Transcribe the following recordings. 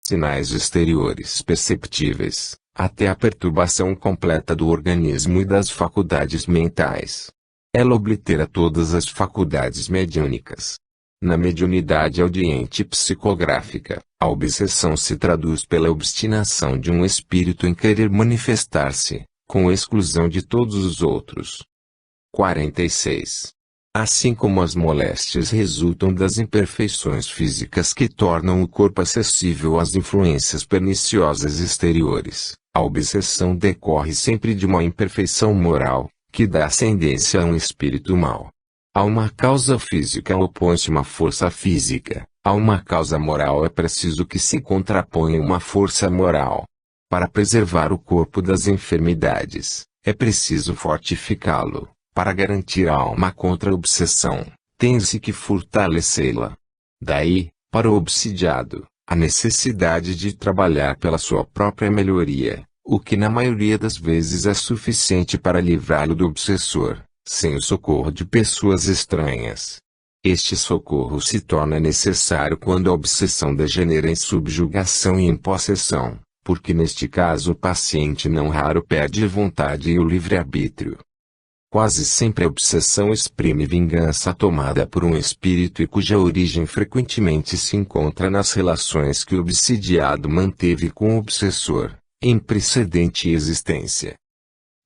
sinais exteriores perceptíveis, até a perturbação completa do organismo e das faculdades mentais. Ela oblitera todas as faculdades mediúnicas. Na mediunidade audiente psicográfica, a obsessão se traduz pela obstinação de um espírito em querer manifestar-se, com exclusão de todos os outros. 46. Assim como as moléstias resultam das imperfeições físicas que tornam o corpo acessível às influências perniciosas exteriores, a obsessão decorre sempre de uma imperfeição moral, que dá ascendência a um espírito mau. A uma causa física opõe-se uma força física, a uma causa moral é preciso que se contraponha uma força moral. Para preservar o corpo das enfermidades, é preciso fortificá-lo. Para garantir a alma contra a obsessão, tem-se que fortalecê-la. Daí, para o obsidiado, a necessidade de trabalhar pela sua própria melhoria, o que na maioria das vezes é suficiente para livrá-lo do obsessor, sem o socorro de pessoas estranhas. Este socorro se torna necessário quando a obsessão degenera em subjugação e em possessão, porque neste caso o paciente não raro perde a vontade e o livre-arbítrio. Quase sempre a obsessão exprime vingança tomada por um espírito e cuja origem frequentemente se encontra nas relações que o obsidiado manteve com o obsessor, em precedente existência.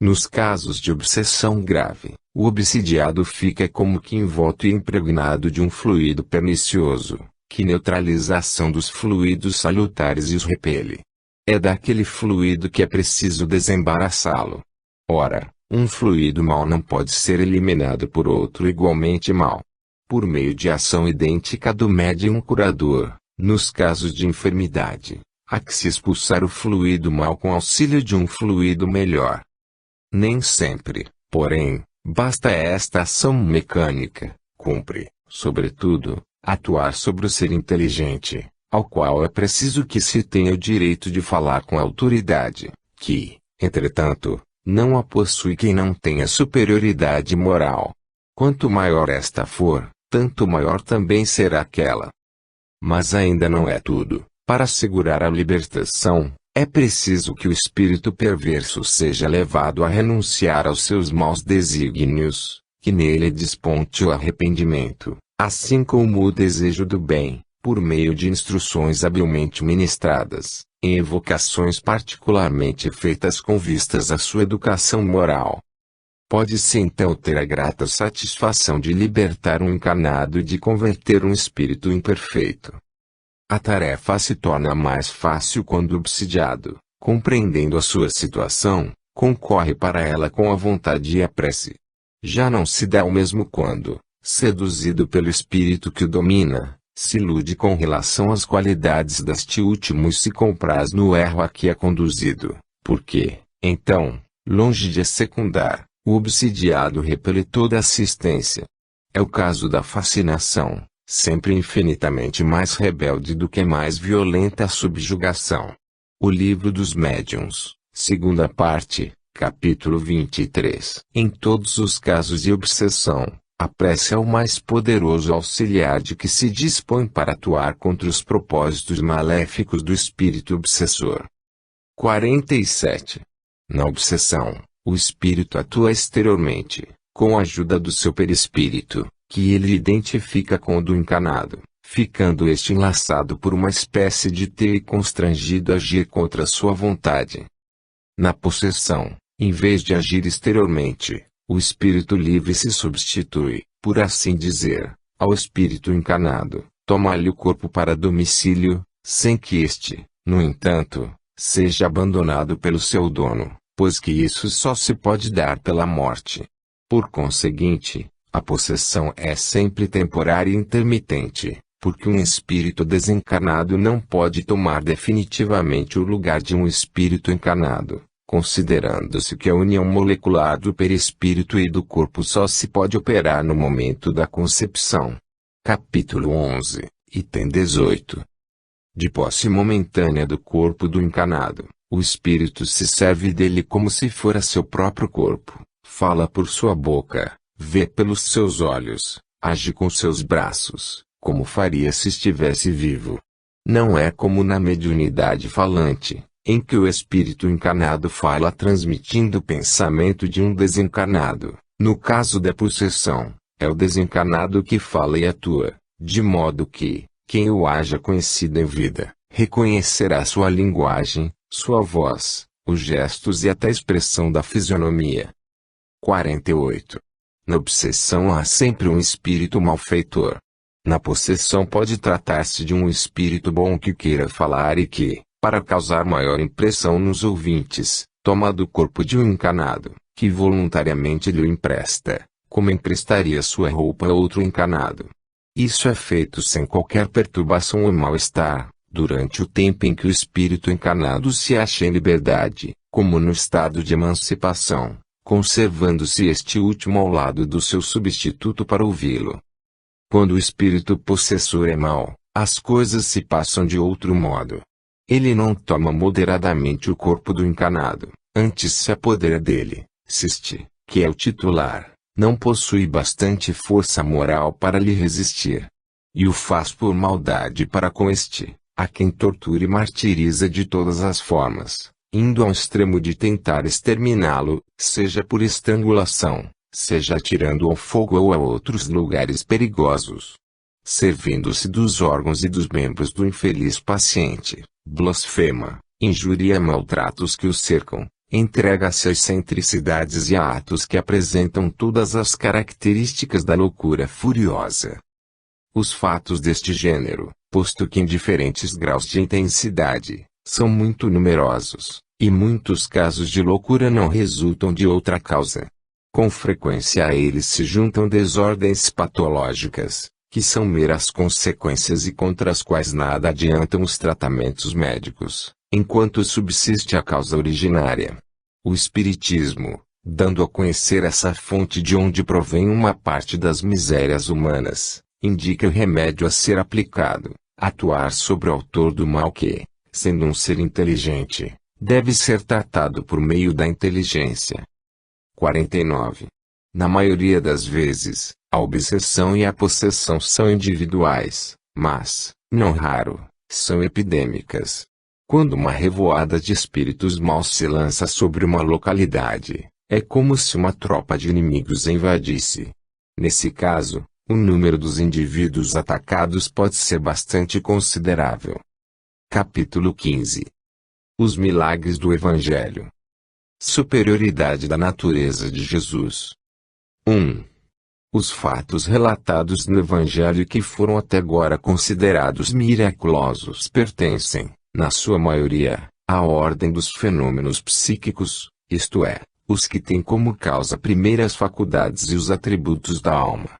Nos casos de obsessão grave, o obsidiado fica como que envolto e impregnado de um fluido pernicioso, que neutraliza a ação dos fluidos salutares e os repele. É daquele fluido que é preciso desembaraçá-lo. Ora, um fluido mau não pode ser eliminado por outro igualmente mau. Por meio de ação idêntica do médium curador, nos casos de enfermidade, há que se expulsar o fluido mau com auxílio de um fluido melhor. Nem sempre, porém, basta esta ação mecânica, cumpre, sobretudo, atuar sobre o ser inteligente, ao qual é preciso que se tenha o direito de falar com autoridade, que, entretanto, não a possui quem não tenha superioridade moral. Quanto maior esta for, tanto maior também será aquela. Mas ainda não é tudo. Para assegurar a libertação, é preciso que o espírito perverso seja levado a renunciar aos seus maus desígnios, que nele desponte o arrependimento, assim como o desejo do bem, por meio de instruções habilmente ministradas, em evocações particularmente feitas com vistas à sua educação moral. Pode-se então ter a grata satisfação de libertar um encarnado e de converter um espírito imperfeito. A tarefa se torna mais fácil quando o obsidiado, compreendendo a sua situação, concorre para ela com a vontade e a prece. Já não se dá o mesmo quando, seduzido pelo espírito que o domina, se ilude com relação às qualidades deste último e se compraz no erro a que é conduzido, porque, então, longe de secundar, o obsidiado repele toda assistência. É o caso da fascinação, sempre infinitamente mais rebelde do que mais violenta a subjugação. O Livro dos Médiuns, segunda parte, capítulo 23. Em todos os casos de obsessão, a prece é o mais poderoso auxiliar de que se dispõe para atuar contra os propósitos maléficos do espírito obsessor. 47. Na obsessão, o espírito atua exteriormente, com a ajuda do seu perispírito, que ele identifica com o do encarnado, ficando este enlaçado por uma espécie de teia e constrangido a agir contra sua vontade. Na possessão, em vez de agir exteriormente, o espírito livre se substitui, por assim dizer, ao espírito encarnado, toma-lhe o corpo para domicílio, sem que este, no entanto, seja abandonado pelo seu dono, pois que isso só se pode dar pela morte. Por conseguinte, a possessão é sempre temporária e intermitente, porque um espírito desencarnado não pode tomar definitivamente o lugar de um espírito encarnado, considerando-se que a união molecular do perispírito e do corpo só se pode operar no momento da concepção. Capítulo 11, item 18. De posse momentânea do corpo do encarnado, o espírito se serve dele como se fora seu próprio corpo, fala por sua boca, vê pelos seus olhos, age com seus braços, como faria se estivesse vivo. Não é como na mediunidade falante, em que o espírito encarnado fala transmitindo o pensamento de um desencarnado. No caso da possessão, é o desencarnado que fala e atua, de modo que, quem o haja conhecido em vida, reconhecerá sua linguagem, sua voz, os gestos e até a expressão da fisionomia. 48. Na obsessão há sempre um espírito malfeitor. Na possessão pode tratar-se de um espírito bom que queira falar e que, para causar maior impressão nos ouvintes, toma do corpo de um encarnado, que voluntariamente lhe o empresta, como emprestaria sua roupa a outro encarnado. Isso é feito sem qualquer perturbação ou mal-estar, durante o tempo em que o espírito encarnado se acha em liberdade, como no estado de emancipação, conservando-se este último ao lado do seu substituto para ouvi-lo. Quando o espírito possessor é mau, as coisas se passam de outro modo. Ele não toma moderadamente o corpo do encarnado, antes se apodera dele. Se este, que é o titular, não possui bastante força moral para lhe resistir, e o faz por maldade para com este, a quem tortura e martiriza de todas as formas, indo ao extremo de tentar exterminá-lo, seja por estrangulação, seja atirando ao fogo ou a outros lugares perigosos. Servindo-se dos órgãos e dos membros do infeliz paciente, blasfema, injuria e maltratos que o cercam, entrega-se a excentricidades e a atos que apresentam todas as características da loucura furiosa. Os fatos deste gênero, posto que em diferentes graus de intensidade, são muito numerosos, e muitos casos de loucura não resultam de outra causa. Com frequência a eles se juntam desordens patológicas, que são meras consequências e contra as quais nada adiantam os tratamentos médicos, enquanto subsiste a causa originária. O Espiritismo, dando a conhecer essa fonte de onde provém uma parte das misérias humanas, indica o remédio a ser aplicado, atuar sobre o autor do mal que, sendo um ser inteligente, deve ser tratado por meio da inteligência. 49. Na maioria das vezes, a obsessão e a possessão são individuais, mas, não raro, são epidêmicas. Quando uma revoada de espíritos maus se lança sobre uma localidade, é como se uma tropa de inimigos a invadisse. Nesse caso, o número dos indivíduos atacados pode ser bastante considerável. Capítulo 15. Os milagres do Evangelho. Superioridade da natureza de Jesus. 1. Os fatos relatados no Evangelho que foram até agora considerados miraculosos pertencem, na sua maioria, à ordem dos fenômenos psíquicos, isto é, os que têm como causa primeiro as faculdades e os atributos da alma.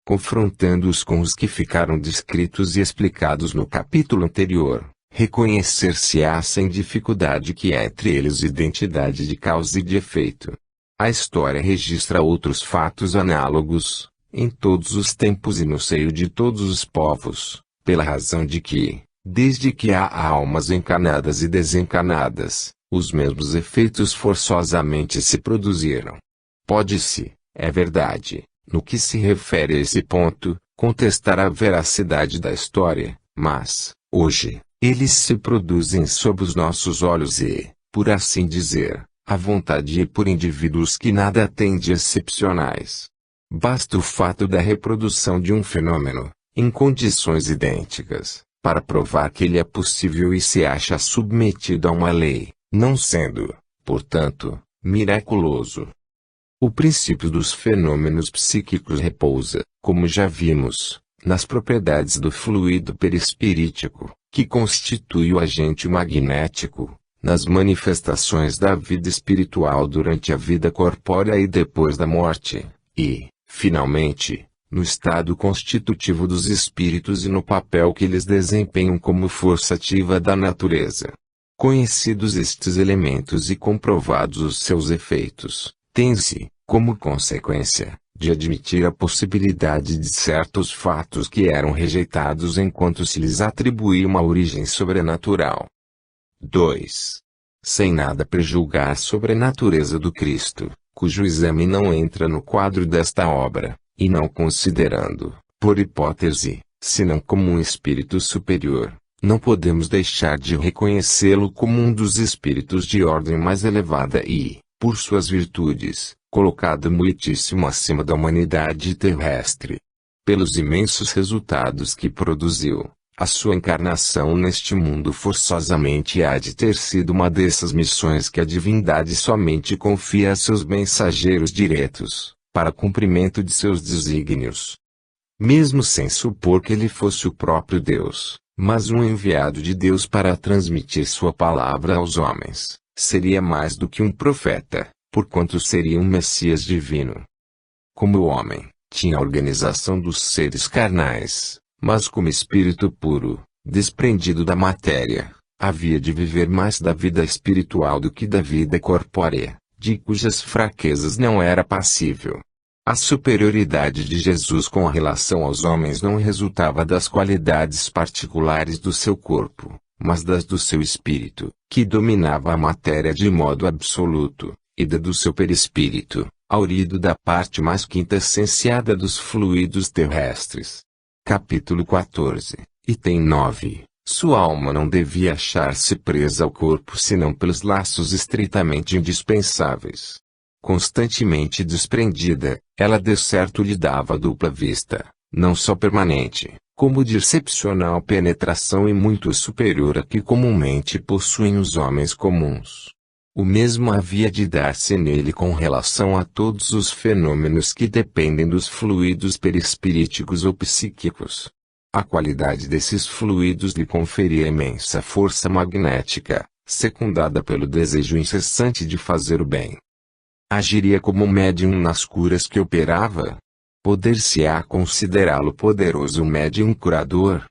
Confrontando-os com os que ficaram descritos e explicados no capítulo anterior, reconhecer-se-á sem dificuldade que há entre eles identidade de causa e de efeito. A história registra outros fatos análogos, em todos os tempos e no seio de todos os povos, pela razão de que, desde que há almas encarnadas e desencarnadas, os mesmos efeitos forçosamente se produziram. Pode-se, é verdade, no que se refere a esse ponto, contestar a veracidade da história, mas, hoje, eles se produzem sob os nossos olhos e, por assim dizer, à vontade e por indivíduos que nada têm de excepcionais. Basta o fato da reprodução de um fenômeno, em condições idênticas, para provar que ele é possível e se acha submetido a uma lei, não sendo, portanto, miraculoso. O princípio dos fenômenos psíquicos repousa, como já vimos, nas propriedades do fluido perispirítico, que constitui o agente magnético, nas manifestações da vida espiritual durante a vida corpórea e depois da morte, e, finalmente, no estado constitutivo dos espíritos e no papel que eles desempenham como força ativa da natureza. Conhecidos estes elementos e comprovados os seus efeitos, tem-se, como consequência, de admitir a possibilidade de certos fatos que eram rejeitados enquanto se lhes atribuía uma origem sobrenatural. 2. Sem nada prejulgar sobre a natureza do Cristo, cujo exame não entra no quadro desta obra, e não considerando, por hipótese, senão como um espírito superior, não podemos deixar de reconhecê-lo como um dos espíritos de ordem mais elevada e, por suas virtudes, colocado muitíssimo acima da humanidade terrestre. Pelos imensos resultados que produziu, a sua encarnação neste mundo forçosamente há de ter sido uma dessas missões que a divindade somente confia a seus mensageiros diretos, para cumprimento de seus desígnios. Mesmo sem supor que ele fosse o próprio Deus, mas um enviado de Deus para transmitir sua palavra aos homens, seria mais do que um profeta, porquanto seria um Messias divino. Como o homem, tinha a organização dos seres carnais, mas como espírito puro, desprendido da matéria, havia de viver mais da vida espiritual do que da vida corpórea, de cujas fraquezas não era passível. A superioridade de Jesus com relação aos homens não resultava das qualidades particulares do seu corpo, mas das do seu espírito, que dominava a matéria de modo absoluto, e da do seu perispírito, aurido da parte mais quintessenciada dos fluidos terrestres. Capítulo 14, item 9. Sua alma não devia achar-se presa ao corpo senão pelos laços estritamente indispensáveis. Constantemente desprendida, ela de certo lhe dava dupla vista, não só permanente, como de excepcional penetração e muito superior a que comumente possuem os homens comuns. O mesmo havia de dar-se nele com relação a todos os fenômenos que dependem dos fluidos perispiríticos ou psíquicos. A qualidade desses fluidos lhe conferia imensa força magnética, secundada pelo desejo incessante de fazer o bem. Agiria como médium nas curas que operava? Poder-se-á considerá-lo poderoso médium curador?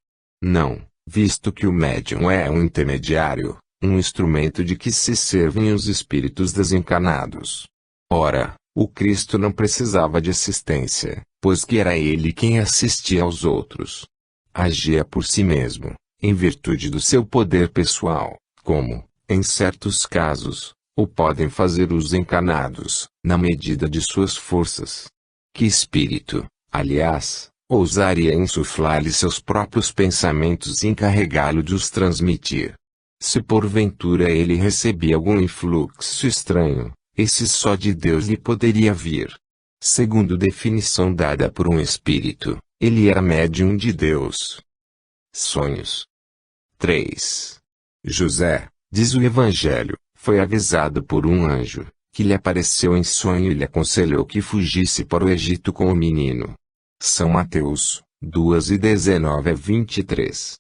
Não, visto que o médium é um intermediário, um instrumento de que se servem os espíritos desencarnados. Ora, o Cristo não precisava de assistência, pois que era ele quem assistia aos outros. Agia por si mesmo, em virtude do seu poder pessoal, como, em certos casos, o podem fazer os encarnados, na medida de suas forças. Que espírito, aliás, ousaria insuflar-lhe seus próprios pensamentos e encarregá-lo de os transmitir? Se porventura ele recebia algum influxo estranho, esse só de Deus lhe poderia vir. Segundo definição dada por um espírito, ele era médium de Deus. Sonhos. 3. José, diz o Evangelho, foi avisado por um anjo, que lhe apareceu em sonho e lhe aconselhou que fugisse para o Egito com o menino. São Mateus, 2:19-23.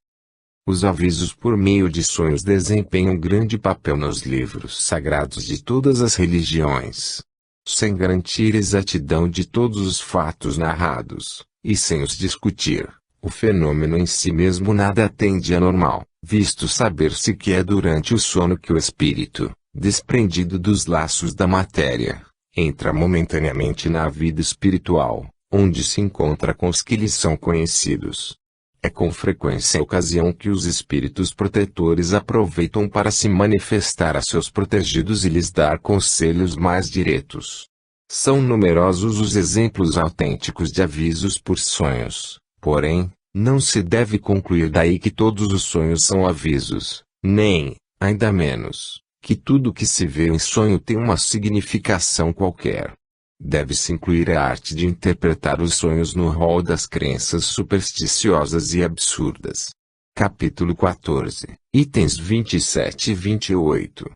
Os avisos por meio de sonhos desempenham grande papel nos livros sagrados de todas as religiões. Sem garantir exatidão de todos os fatos narrados, e sem os discutir, o fenômeno em si mesmo nada tem de anormal, visto saber-se que é durante o sono que o espírito, desprendido dos laços da matéria, entra momentaneamente na vida espiritual, onde se encontra com os que lhe são conhecidos. É com frequência a ocasião que os espíritos protetores aproveitam para se manifestar a seus protegidos e lhes dar conselhos mais diretos. São numerosos os exemplos autênticos de avisos por sonhos, porém, não se deve concluir daí que todos os sonhos são avisos, nem, ainda menos, que tudo que se vê em sonho tem uma significação qualquer. Deve-se incluir a arte de interpretar os sonhos no rol das crenças supersticiosas e absurdas. Capítulo 14, itens 27 e 28.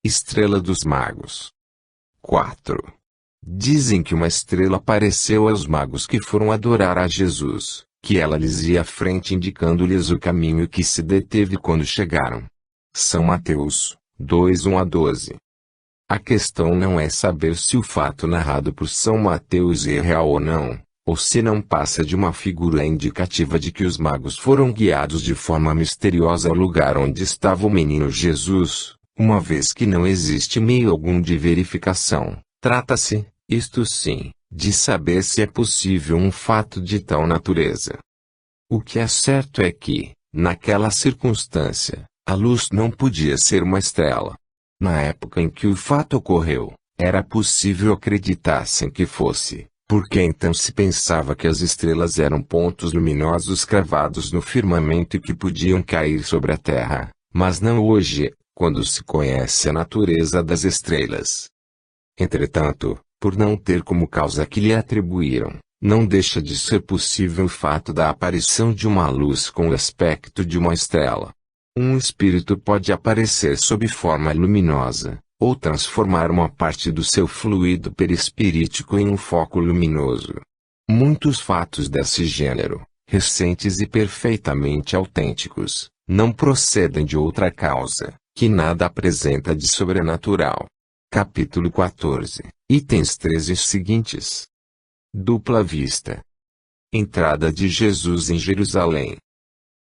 Estrela dos Magos. 4. Dizem que uma estrela apareceu aos magos que foram adorar a Jesus, que ela lhes ia à frente indicando-lhes o caminho e que se deteve quando chegaram. São Mateus, 2:1-12. A questão não é saber se o fato narrado por São Mateus é real ou não, ou se não passa de uma figura indicativa de que os magos foram guiados de forma misteriosa ao lugar onde estava o menino Jesus, uma vez que não existe meio algum de verificação. Trata-se, isto sim, de saber se é possível um fato de tal natureza. O que é certo é que, naquela circunstância, a luz não podia ser uma estrela. Na época em que o fato ocorreu, era possível acreditar sem que fosse, Porque então se pensava que as estrelas eram pontos luminosos cravados no firmamento e que podiam cair sobre a terra, mas não hoje, quando se conhece a natureza das estrelas. Entretanto, por não ter como causa que lhe atribuíram, não deixa de ser possível o fato da aparição de uma luz com o aspecto de uma estrela. Um espírito pode aparecer sob forma luminosa, ou transformar uma parte do seu fluido perispirítico em um foco luminoso. Muitos fatos desse gênero, recentes e perfeitamente autênticos, não procedem de outra causa, que nada apresenta de sobrenatural. Capítulo 14, itens 13 e seguintes. Dupla vista. Entrada de Jesus em Jerusalém.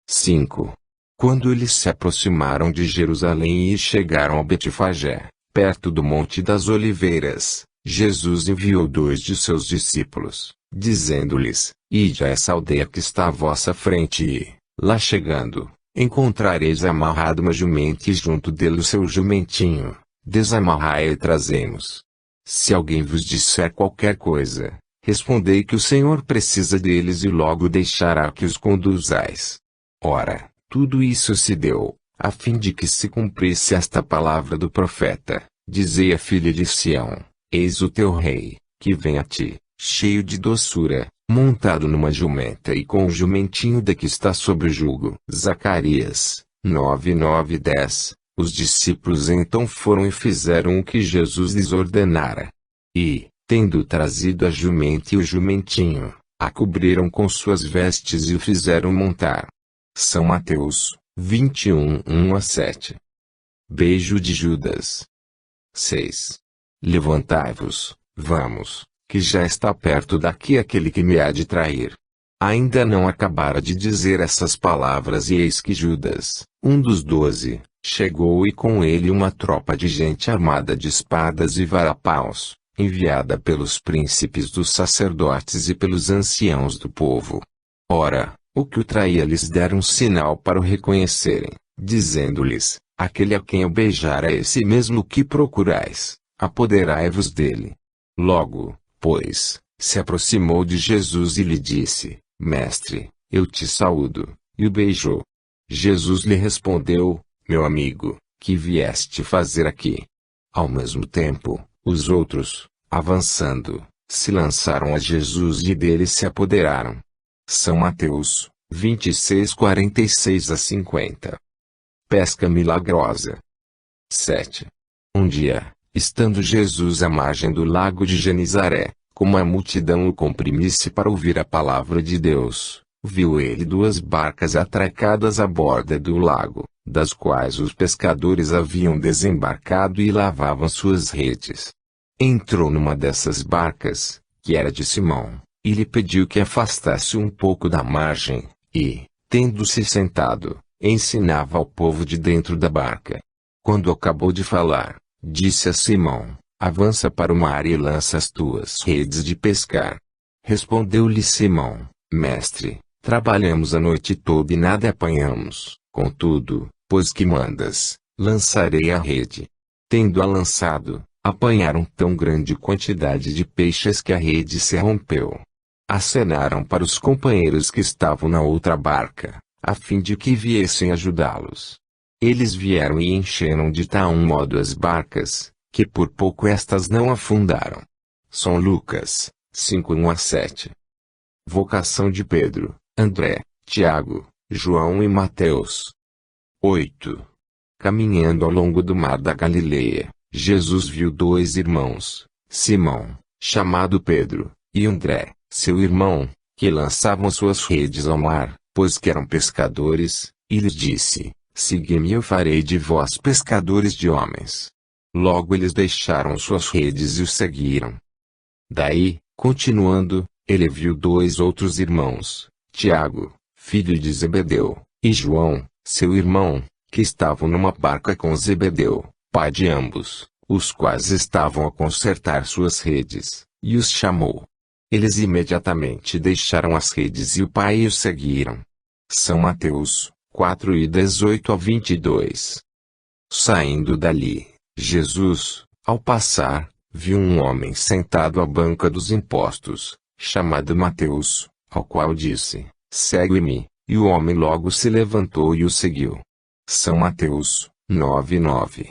5. Quando eles se aproximaram de Jerusalém e chegaram a Betfagé, perto do Monte das Oliveiras, Jesus enviou 2 de seus discípulos, dizendo-lhes: Ide a essa aldeia que está à vossa frente e, lá chegando, encontrareis amarrado uma jumenta e junto dele o seu jumentinho. Desamarrai e trazemos. Se alguém vos disser qualquer coisa, respondei que o Senhor precisa deles e logo deixará que os conduzais. Ora, tudo isso se deu, a fim de que se cumprisse esta palavra do profeta: Dizei à filha de Sião: Eis o teu rei, que vem a ti, cheio de doçura, montado numa jumenta e com o jumentinho da que está sob o jugo. Zacarias 9:9-10. Os discípulos então foram e fizeram o que Jesus lhes ordenara. E, tendo trazido a jumenta e o jumentinho, a cobriram com suas vestes e o fizeram montar. São Mateus 21:1-7. Beijo de Judas. 6. Levantai-vos, vamos, que já está perto daqui aquele que me há de trair. Ainda não acabara de dizer essas palavras e eis que Judas, um dos 12, chegou e com ele uma tropa de gente armada de espadas e varapaus, enviada pelos príncipes dos sacerdotes e pelos anciãos do povo. Ora, o que o traía lhes deram sinal para o reconhecerem, dizendo-lhes: Aquele a quem eu beijar é esse mesmo que procurais, apoderai-vos dele. Logo, pois, se aproximou de Jesus e lhe disse: Mestre, eu te saúdo, e o beijou. Jesus lhe respondeu: Meu amigo, que vieste fazer aqui? Ao mesmo tempo, os outros, avançando, se lançaram a Jesus e dele se apoderaram. São Mateus 26:46-50. Pesca milagrosa. 7. Um dia, estando Jesus à margem do lago de Genizaré, como a multidão o comprimisse para ouvir a palavra de Deus, viu ele 2 barcas atracadas à borda do lago, das quais os pescadores haviam desembarcado e lavavam suas redes. Entrou numa dessas barcas, que era de Simão, e lhe pediu que afastasse um pouco da margem, e, tendo-se sentado, ensinava ao povo de dentro da barca. Quando acabou de falar, disse a Simão: Avança para o mar e lança as tuas redes de pescar. Respondeu-lhe Simão: Mestre, trabalhamos a noite toda e nada apanhamos, contudo, pois que mandas, lançarei a rede. Tendo-a lançado, apanharam tão grande quantidade de peixes que a rede se rompeu. Acenaram para os companheiros que estavam na outra barca, a fim de que viessem ajudá-los. Eles vieram e encheram de tal modo as barcas, que por pouco estas não afundaram. São Lucas 5:1-7. Vocação de Pedro, André, Tiago, João e Mateus. 8. Caminhando ao longo do mar da Galileia, Jesus viu 2 irmãos, Simão, chamado Pedro, e André, seu irmão, que lançavam suas redes ao mar, pois que eram pescadores, e lhes disse: Segui-me e eu farei de vós pescadores de homens. Logo eles deixaram suas redes e o seguiram. Daí, continuando, ele viu 2 outros irmãos, Tiago, filho de Zebedeu, e João, seu irmão, que estavam numa barca com Zebedeu, pai de ambos, os quais estavam a consertar suas redes, e os chamou. Eles imediatamente deixaram as redes e o pai os seguiram. São Mateus 4:18-22. Saindo dali, Jesus, ao passar, viu um homem sentado à banca dos impostos, chamado Mateus, ao qual disse: segue-me, e o homem logo se levantou e o seguiu. São Mateus 9:9.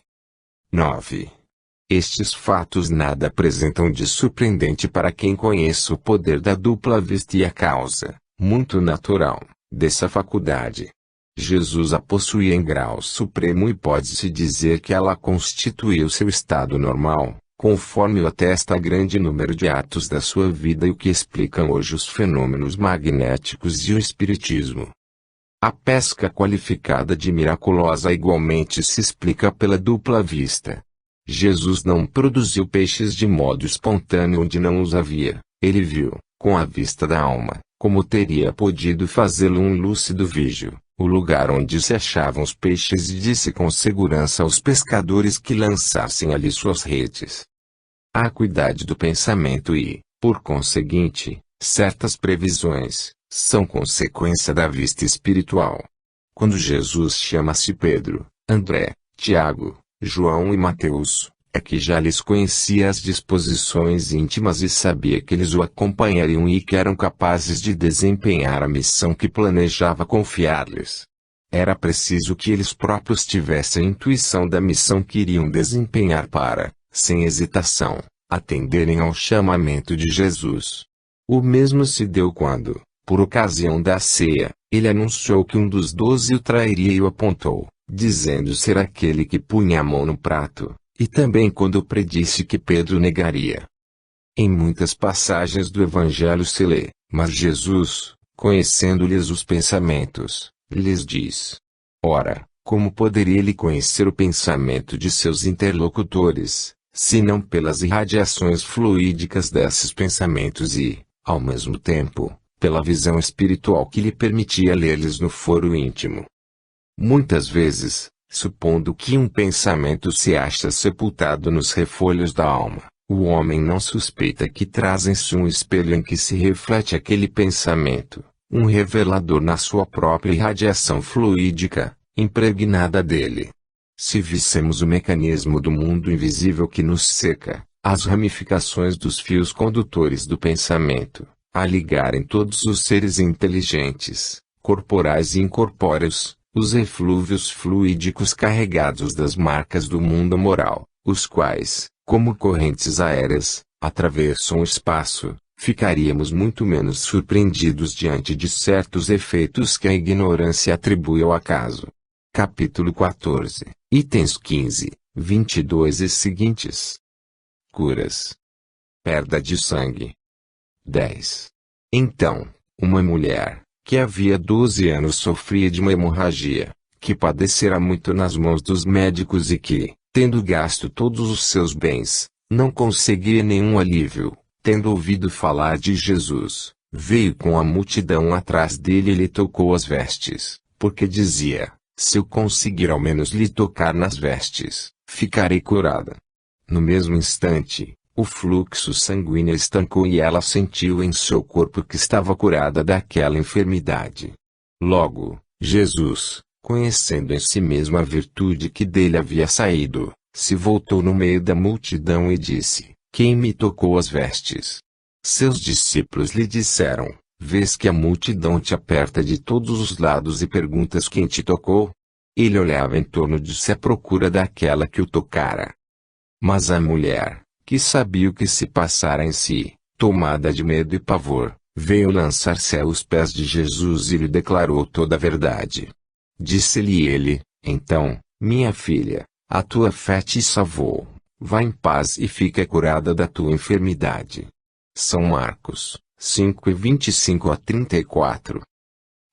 Estes fatos nada apresentam de surpreendente para quem conhece o poder da dupla vista e a causa, muito natural, dessa faculdade. Jesus a possuía em grau supremo e pode-se dizer que ela constituiu seu estado normal, conforme o atesta grande número de atos da sua vida e o que explicam hoje os fenômenos magnéticos e o espiritismo. A pesca qualificada de miraculosa igualmente se explica pela dupla vista. Jesus não produziu peixes de modo espontâneo onde não os havia, ele viu, com a vista da alma, como teria podido fazê-lo um lúcido vigio, o lugar onde se achavam os peixes e disse com segurança aos pescadores que lançassem ali suas redes. A acuidade do pensamento e, por conseguinte, certas previsões, são consequência da vista espiritual. Quando Jesus chama-se Pedro, André, Tiago, João e Mateus, é que já lhes conhecia as disposições íntimas e sabia que eles o acompanhariam e que eram capazes de desempenhar a missão que planejava confiar-lhes. Era preciso que eles próprios tivessem intuição da missão que iriam desempenhar para, sem hesitação, atenderem ao chamamento de Jesus. O mesmo se deu quando, por ocasião da ceia, ele anunciou que um dos 12 o trairia e o apontou, dizendo ser aquele que punha a mão no prato, e também quando predisse que Pedro negaria. Em muitas passagens do Evangelho se lê, mas Jesus, conhecendo-lhes os pensamentos, lhes diz: ora, como poderia ele conhecer o pensamento de seus interlocutores, senão pelas irradiações fluídicas desses pensamentos e, ao mesmo tempo, pela visão espiritual que lhe permitia ler-lhes no foro íntimo? Muitas vezes, supondo que um pensamento se acha sepultado nos refolhos da alma, o homem não suspeita que traz em si um espelho em que se reflete aquele pensamento, um revelador na sua própria irradiação fluídica, impregnada dele. Se víssemos o mecanismo do mundo invisível que nos cerca, as ramificações dos fios condutores do pensamento, a ligarem todos os seres inteligentes, corporais e incorpóreos, os eflúvios fluídicos carregados das marcas do mundo moral, os quais, como correntes aéreas, atravessam o espaço, ficaríamos muito menos surpreendidos diante de certos efeitos que a ignorância atribui ao acaso. Capítulo 14, itens 15, 22 e seguintes. Curas. Perda de sangue. 10. Então, uma mulher, que havia 12 anos sofria de uma hemorragia, que padecera muito nas mãos dos médicos e que, tendo gasto todos os seus bens, não conseguia nenhum alívio, tendo ouvido falar de Jesus, veio com a multidão atrás dele e lhe tocou as vestes, porque dizia: se eu conseguir ao menos lhe tocar nas vestes, ficarei curada. No mesmo instante, o fluxo sanguíneo estancou e ela sentiu em seu corpo que estava curada daquela enfermidade. Logo, Jesus, conhecendo em si mesmo a virtude que dele havia saído, se voltou no meio da multidão e disse: quem me tocou as vestes? Seus discípulos lhe disseram: vês que a multidão te aperta de todos os lados e perguntas quem te tocou? Ele olhava em torno de si à procura daquela que o tocara. Mas a mulher, que sabia o que se passara em si, tomada de medo e pavor, veio lançar-se aos pés de Jesus e lhe declarou toda a verdade. Disse-lhe ele: então, minha filha, a tua fé te salvou, vá em paz e fica curada da tua enfermidade. São Marcos 5:25-34.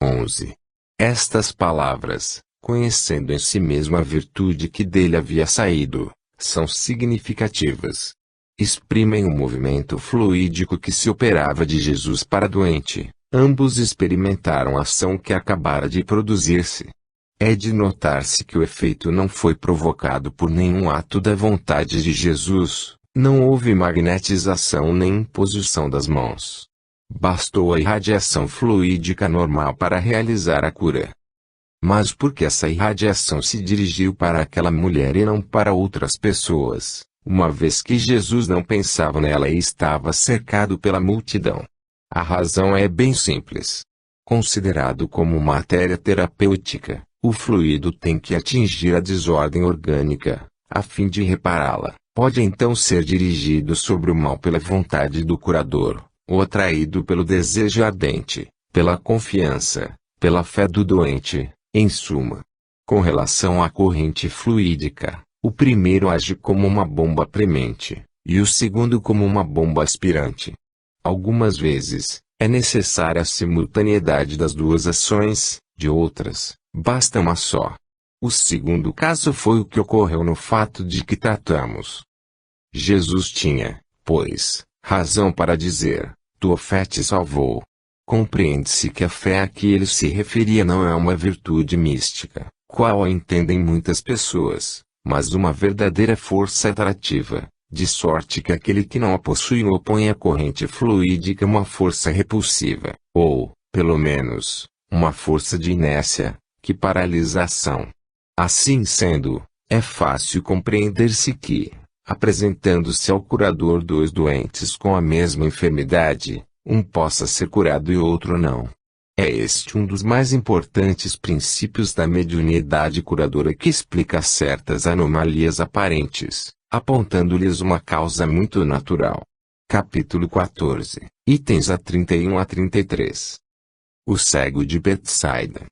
11. Estas palavras, conhecendo em si mesmo a virtude que dele havia saído, são significativas. Exprimem o movimento fluídico que se operava de Jesus para a doente. Ambos experimentaram a ação que acabara de produzir-se. É de notar-se que o efeito não foi provocado por nenhum ato da vontade de Jesus, não houve magnetização nem imposição das mãos. Bastou a irradiação fluídica normal para realizar a cura. Mas por que essa irradiação se dirigiu para aquela mulher e não para outras pessoas? uma vez que Jesus não pensava nela e estava cercado pela multidão. A razão é bem simples. Considerado como matéria terapêutica, o fluido tem que atingir a desordem orgânica, a fim de repará-la. Pode então ser dirigido sobre o mal pela vontade do curador, ou atraído pelo desejo ardente, pela confiança, pela fé do doente, em suma. Com relação à corrente fluídica, o primeiro age como uma bomba premente, e o segundo como uma bomba aspirante. Algumas vezes, é necessária a simultaneidade das duas ações, de outras, basta uma só. O segundo caso foi o que ocorreu no fato de que tratamos. Jesus tinha, pois, razão para dizer, tua fé te salvou. Compreende-se que a fé a que ele se referia não é uma virtude mística, qual a entendem muitas pessoas, mas uma verdadeira força atrativa, de sorte que aquele que não a possui opõe à corrente fluídica uma força repulsiva, ou, pelo menos, uma força de inércia, que paralisa a ação. Assim sendo, é fácil compreender-se que, apresentando-se ao curador dois doentes com a mesma enfermidade, um possa ser curado e outro não. É este um dos mais importantes princípios da mediunidade curadora que explica certas anomalias aparentes, apontando-lhes uma causa muito natural. Capítulo 14, itens a 31 a 33. O cego de Betsaida.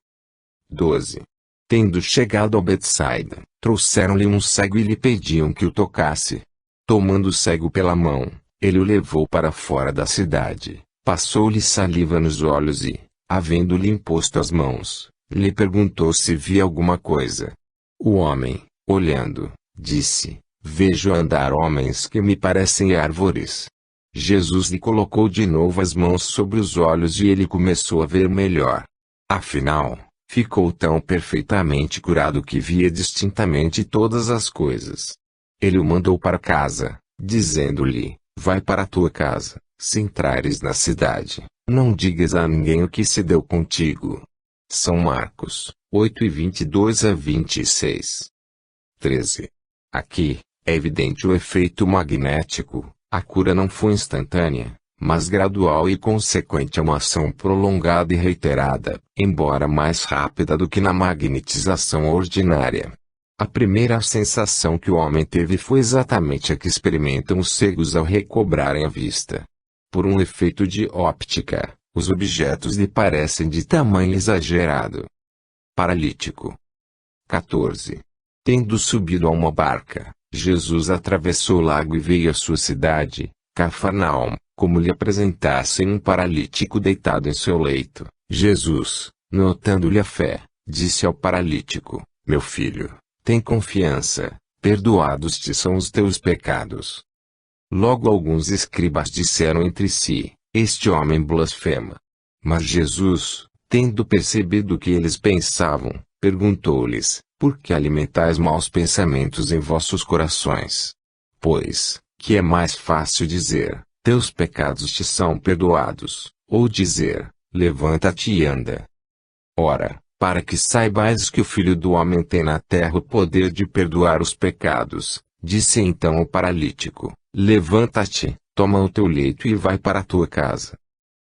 12. Tendo chegado a Betsaida, trouxeram-lhe um cego e lhe pediam que o tocasse. Tomando o cego pela mão, ele o levou para fora da cidade, passou-lhe saliva nos olhos e, havendo-lhe imposto as mãos, lhe perguntou se via alguma coisa. O homem, olhando, disse, vejo andar homens que me parecem árvores. Jesus lhe colocou de novo as mãos sobre os olhos e ele começou a ver melhor. Afinal, ficou tão perfeitamente curado que via distintamente todas as coisas. Ele o mandou para casa, dizendo-lhe, vai para a tua casa, se entrares na cidade, não digas a ninguém o que se deu contigo. São Marcos, 8:22 a 26. 13. Aqui, é evidente o efeito magnético. A cura não foi instantânea, mas gradual e consequente a uma ação prolongada e reiterada, embora mais rápida do que na magnetização ordinária. A primeira sensação que o homem teve foi exatamente a que experimentam os cegos ao recobrarem a vista. Por um efeito de óptica, os objetos lhe parecem de tamanho exagerado. Paralítico. 14. Tendo subido a uma barca, Jesus atravessou o lago e veio à sua cidade, Cafarnaum, como lhe apresentassem um paralítico deitado em seu leito. Jesus, notando-lhe a fé, disse ao paralítico, meu filho, tem confiança, perdoados te são os teus pecados. Logo alguns escribas disseram entre si, este homem blasfema. Mas Jesus, tendo percebido o que eles pensavam, perguntou-lhes, por que alimentais maus pensamentos em vossos corações? Pois, que é mais fácil dizer, teus pecados te são perdoados, ou dizer, levanta-te e anda. Ora, para que saibais que o Filho do Homem tem na terra o poder de perdoar os pecados, disse então o paralítico, levanta-te, toma o teu leito e vai para a tua casa.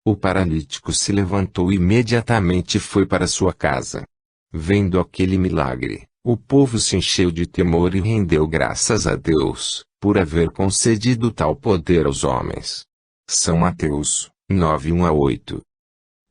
O paralítico se levantou e imediatamente foi para sua casa. Vendo aquele milagre, o povo se encheu de temor e rendeu graças a Deus, por haver concedido tal poder aos homens. São Mateus, 9:1 a 8.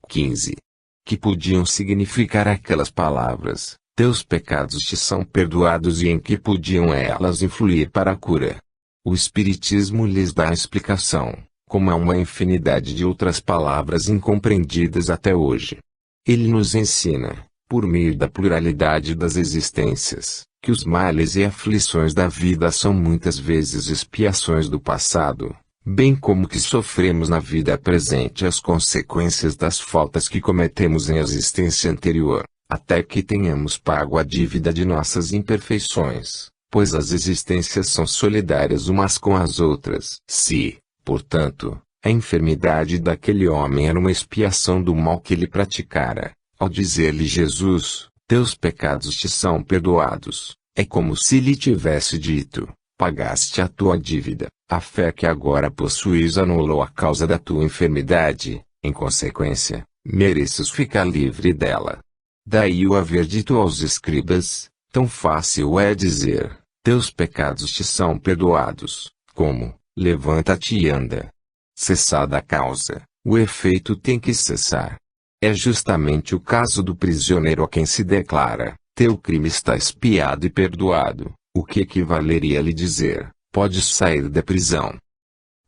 15. Que podiam significar aquelas palavras, teus pecados te são perdoados e em que podiam elas influir para a cura? O Espiritismo lhes dá a explicação, como há uma infinidade de outras palavras incompreendidas até hoje. Ele nos ensina, por meio da pluralidade das existências, que os males e aflições da vida são muitas vezes expiações do passado, bem como que sofremos na vida presente as consequências das faltas que cometemos em existência anterior, até que tenhamos pago a dívida de nossas imperfeições, pois as existências são solidárias umas com as outras. Se, portanto, a enfermidade daquele homem era uma expiação do mal que ele praticara, ao dizer-lhe Jesus, teus pecados te são perdoados, é como se lhe tivesse dito, pagaste a tua dívida, a fé que agora possuis anulou a causa da tua enfermidade, em consequência, mereces ficar livre dela. Daí o haver dito aos escribas, tão fácil é dizer, teus pecados te são perdoados, como, levanta-te e anda. Cessada a causa, o efeito tem que cessar. É justamente o caso do prisioneiro a quem se declara, teu crime está expiado e perdoado, o que equivaleria a lhe dizer, podes sair da prisão.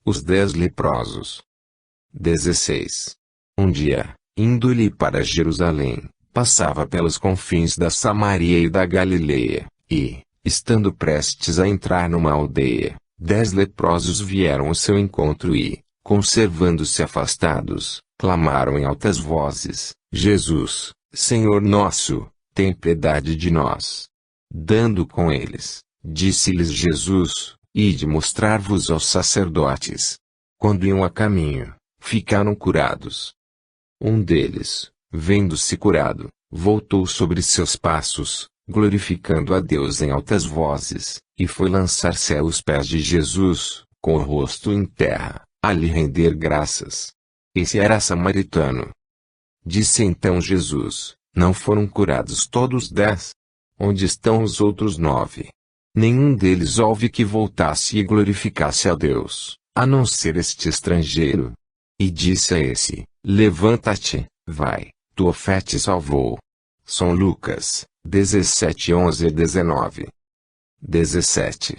Os 10 leprosos. 16. Um dia, indo-lhe para Jerusalém, passava pelos confins da Samaria e da Galileia, e, estando prestes a entrar numa aldeia, 10 leprosos vieram ao seu encontro e, conservando-se afastados, clamaram em altas vozes, Jesus, Senhor nosso, tem piedade de nós. Dando com eles, disse-lhes Jesus, ide mostrar-vos aos sacerdotes. Quando iam a caminho, ficaram curados. Um deles, vendo-se curado, voltou sobre seus passos, glorificando a Deus em altas vozes, e foi lançar-se aos pés de Jesus, com o rosto em terra, a lhe render graças. Esse era samaritano. Disse então Jesus, não foram curados todos 10? Onde estão os outros 9? Nenhum deles houve que voltasse e glorificasse a Deus, a não ser este estrangeiro. E disse a esse, levanta-te, vai, tua fé te salvou. São Lucas, 17, 11 e 19. 17.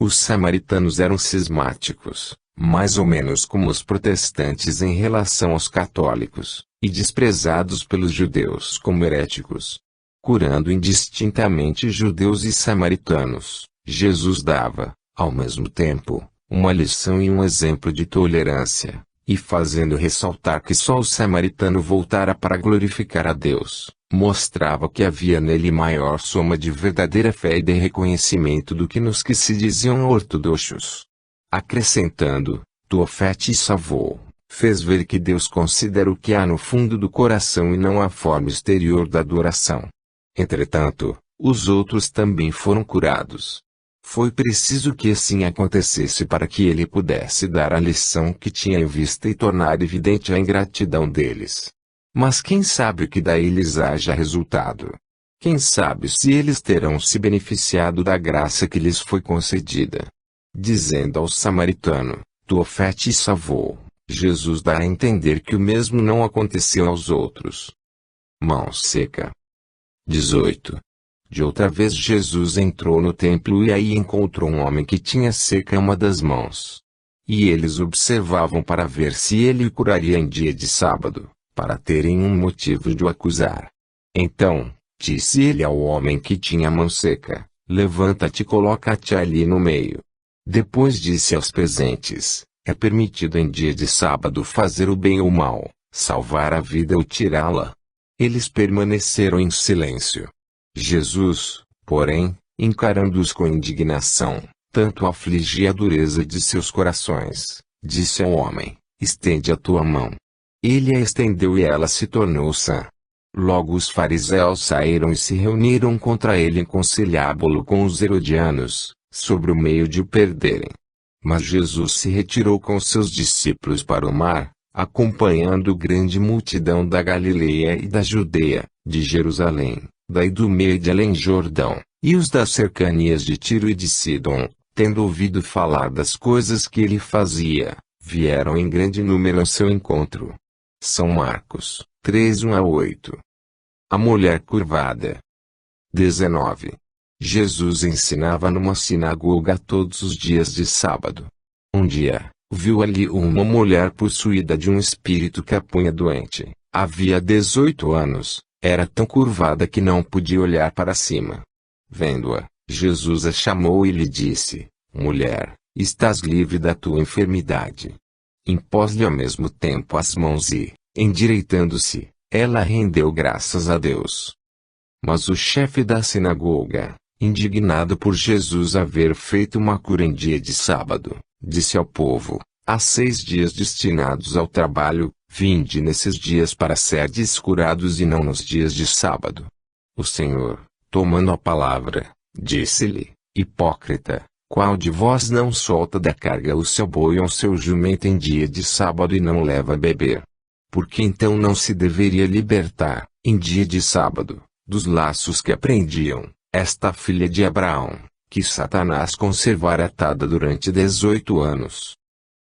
Os samaritanos eram cismáticos, mais ou menos como os protestantes em relação aos católicos, e desprezados pelos judeus como heréticos. Curando indistintamente judeus e samaritanos, Jesus dava, ao mesmo tempo, uma lição e um exemplo de tolerância, e fazendo ressaltar que só o samaritano voltara para glorificar a Deus, mostrava que havia nele maior soma de verdadeira fé e de reconhecimento do que nos que se diziam ortodoxos. Acrescentando, tua fé te salvou, fez ver que Deus considera o que há no fundo do coração e não a forma exterior da adoração. Entretanto, os outros também foram curados. Foi preciso que assim acontecesse para que ele pudesse dar a lição que tinha em vista e tornar evidente a ingratidão deles. Mas quem sabe o que daí lhes haja resultado? Quem sabe se eles terão se beneficiado da graça que lhes foi concedida? Dizendo ao samaritano, tua fé te salvou, Jesus dá a entender que o mesmo não aconteceu aos outros. Mão seca. 18. De outra vez Jesus entrou no templo e aí encontrou um homem que tinha seca uma das mãos. E eles observavam para ver se ele o curaria em dia de sábado, para terem um motivo de o acusar. Então, disse ele ao homem que tinha a mão seca, levanta-te e coloca-te ali no meio. Depois disse aos presentes, é permitido em dia de sábado fazer o bem ou o mal, salvar a vida ou tirá-la. Eles permaneceram em silêncio. Jesus, porém, encarando-os com indignação, tanto afligia a dureza de seus corações, disse ao homem, estende a tua mão. Ele a estendeu e ela se tornou sã. Logo os fariseus saíram e se reuniram contra ele conciliábulo com os herodianos, sobre o meio de o perderem. Mas Jesus se retirou com seus discípulos para o mar, acompanhando grande multidão da Galileia e da Judeia, de Jerusalém, da Idumea e de além Jordão, e os das cercanias de Tiro e de Sidom, tendo ouvido falar das coisas que ele fazia, vieram em grande número ao seu encontro. São Marcos, 3, 1 a 8. A mulher curvada. 19. Jesus ensinava numa sinagoga todos os dias de sábado. Um dia, viu ali uma mulher possuída de um espírito que a punha doente. Havia 18 anos, era tão curvada que não podia olhar para cima. Vendo-a, Jesus a chamou e lhe disse, mulher, estás livre da tua enfermidade. Impôs-lhe ao mesmo tempo as mãos e, endireitando-se, ela rendeu graças a Deus. Mas o chefe da sinagoga, indignado por Jesus haver feito uma cura em dia de sábado, disse ao povo, há 6 dias destinados ao trabalho, vinde nesses dias para serdes curados e não nos dias de sábado. O Senhor, tomando a palavra, disse-lhe, hipócrita, Qual de vós não solta da carga o seu boi ou seu jumento em dia de sábado e não leva a beber? Porque então não se deveria libertar, em dia de sábado, dos laços que prendiam esta filha de Abraão, que Satanás conservara atada durante 18 anos.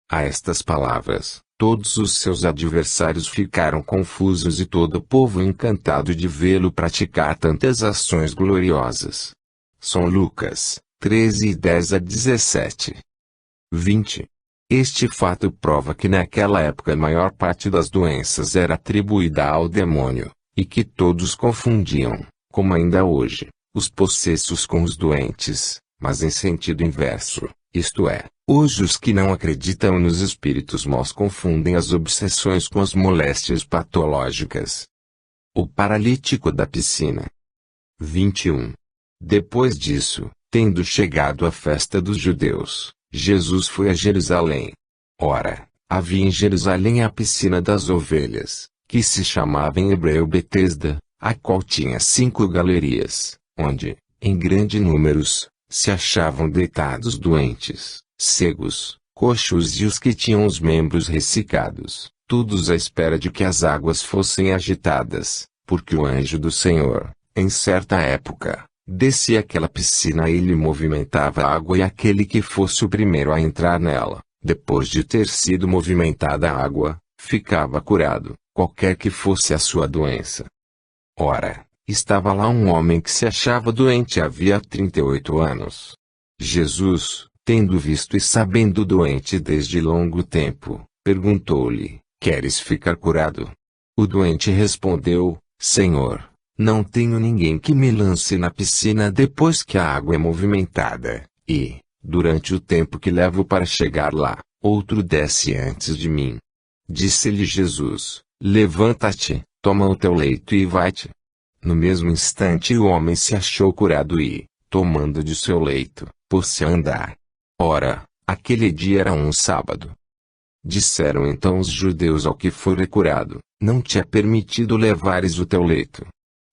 A estas palavras, todos os seus adversários ficaram confusos e todo o povo encantado de vê-lo praticar tantas ações gloriosas. São Lucas 13 e 10 a 17. 20. Este fato prova que naquela época a maior parte das doenças era atribuída ao demônio, e que todos confundiam, como ainda hoje, os possessos com os doentes, mas em sentido inverso, isto é, hoje os que não acreditam nos espíritos maus confundem as obsessões com as moléstias patológicas. O paralítico da piscina. 21. Depois disso, tendo chegado a festa dos judeus, Jesus foi a Jerusalém. Ora, havia em Jerusalém a piscina das ovelhas, que se chamava em hebreu Betesda, a qual tinha 5 galerias, onde, em grande números, se achavam deitados doentes, cegos, coxos e os que tinham os membros ressecados, todos à espera de que as águas fossem agitadas, porque o anjo do Senhor, em certa época, descia àquela piscina e lhe movimentava a água, e aquele que fosse o primeiro a entrar nela, depois de ter sido movimentada a água, ficava curado, qualquer que fosse a sua doença. Ora, estava lá um homem que se achava doente havia 38 anos. Jesus, tendo visto e sabendo doente desde longo tempo, perguntou-lhe: Queres ficar curado? O doente respondeu: Senhor, não tenho ninguém que me lance na piscina depois que a água é movimentada, e, durante o tempo que levo para chegar lá, outro desce antes de mim. Disse-lhe Jesus: Levanta-te, toma o teu leito e vai-te. No mesmo instante o homem se achou curado e, tomando de seu leito, pôs-se a andar. Ora, aquele dia era um sábado. Disseram então os judeus ao que fora curado: Não te é permitido levares o teu leito.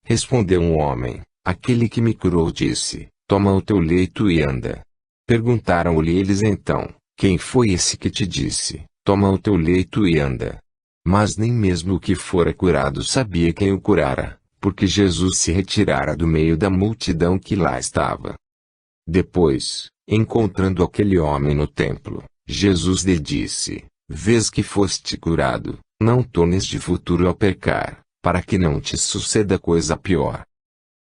Respondeu um homem: Aquele que me curou disse: Toma o teu leito e anda. Perguntaram-lhe eles então: Quem foi esse que te disse: Toma o teu leito e anda? Mas nem mesmo o que fora curado sabia quem o curara, porque Jesus se retirara do meio da multidão que lá estava. Depois, encontrando aquele homem no templo, Jesus lhe disse: Vês que foste curado, não tornes de futuro a pecar, para que não te suceda coisa pior.